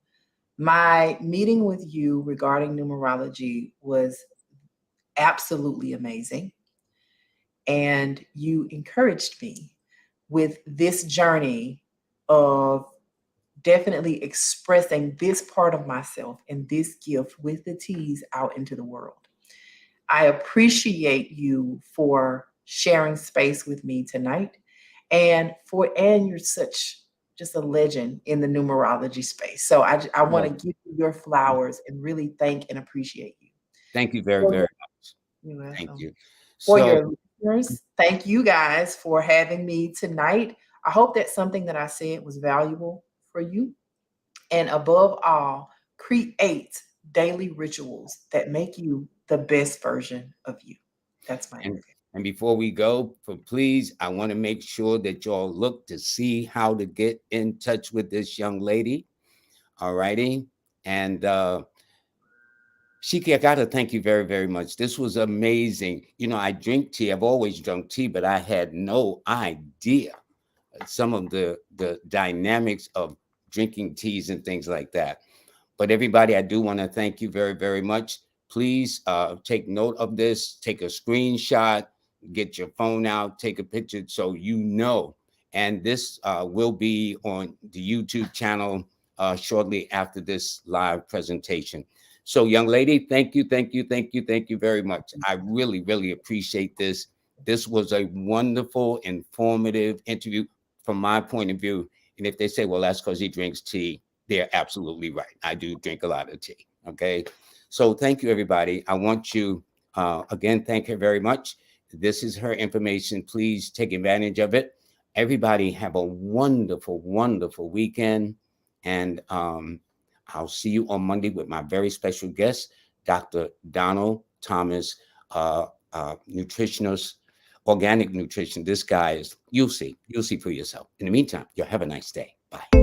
My meeting with you regarding numerology was absolutely amazing. And you encouraged me with this journey of definitely expressing this part of myself and this gift with the teas out into the world. I appreciate you for sharing space with me tonight and you're such just a legend in the numerology space. So I want Well, to give you your flowers and really thank and appreciate you. thank you very, For very your, much. you're Thank welcome. you. For So, your listeners, thank you guys for having me tonight. I hope that something that I said was valuable for you. And above all, create daily rituals that make you the best version of you. That's my and ending. and before we go, for please, I want to make sure that y'all look to see how to get in touch with this young lady. All righty. And Shiki, I gotta thank you very, very much. This was amazing. I drink tea. I've always drunk tea, but I had no idea some of the dynamics of drinking teas and things like that. But everybody, I do want to thank you very, very much. Please take note of this, take a screenshot, get your phone out, take a picture so you know. And this will be on the YouTube channel shortly after this live presentation. So, young lady, thank you, thank you, thank you, thank you very much. I really, really appreciate this. This was a wonderful, informative interview from my point of view. And if they say, well, that's because he drinks tea, they're absolutely right. I do drink a lot of tea. Okay. So thank you, everybody. I want you, again, thank her very much. This is her information. Please take advantage of it. Everybody have a wonderful, wonderful weekend. And I'll see you on Monday with my very special guest, Dr. Donald Thomas, nutritionist, organic nutrition. This guy is, you'll see for yourself. In the meantime, you have a nice day. Bye.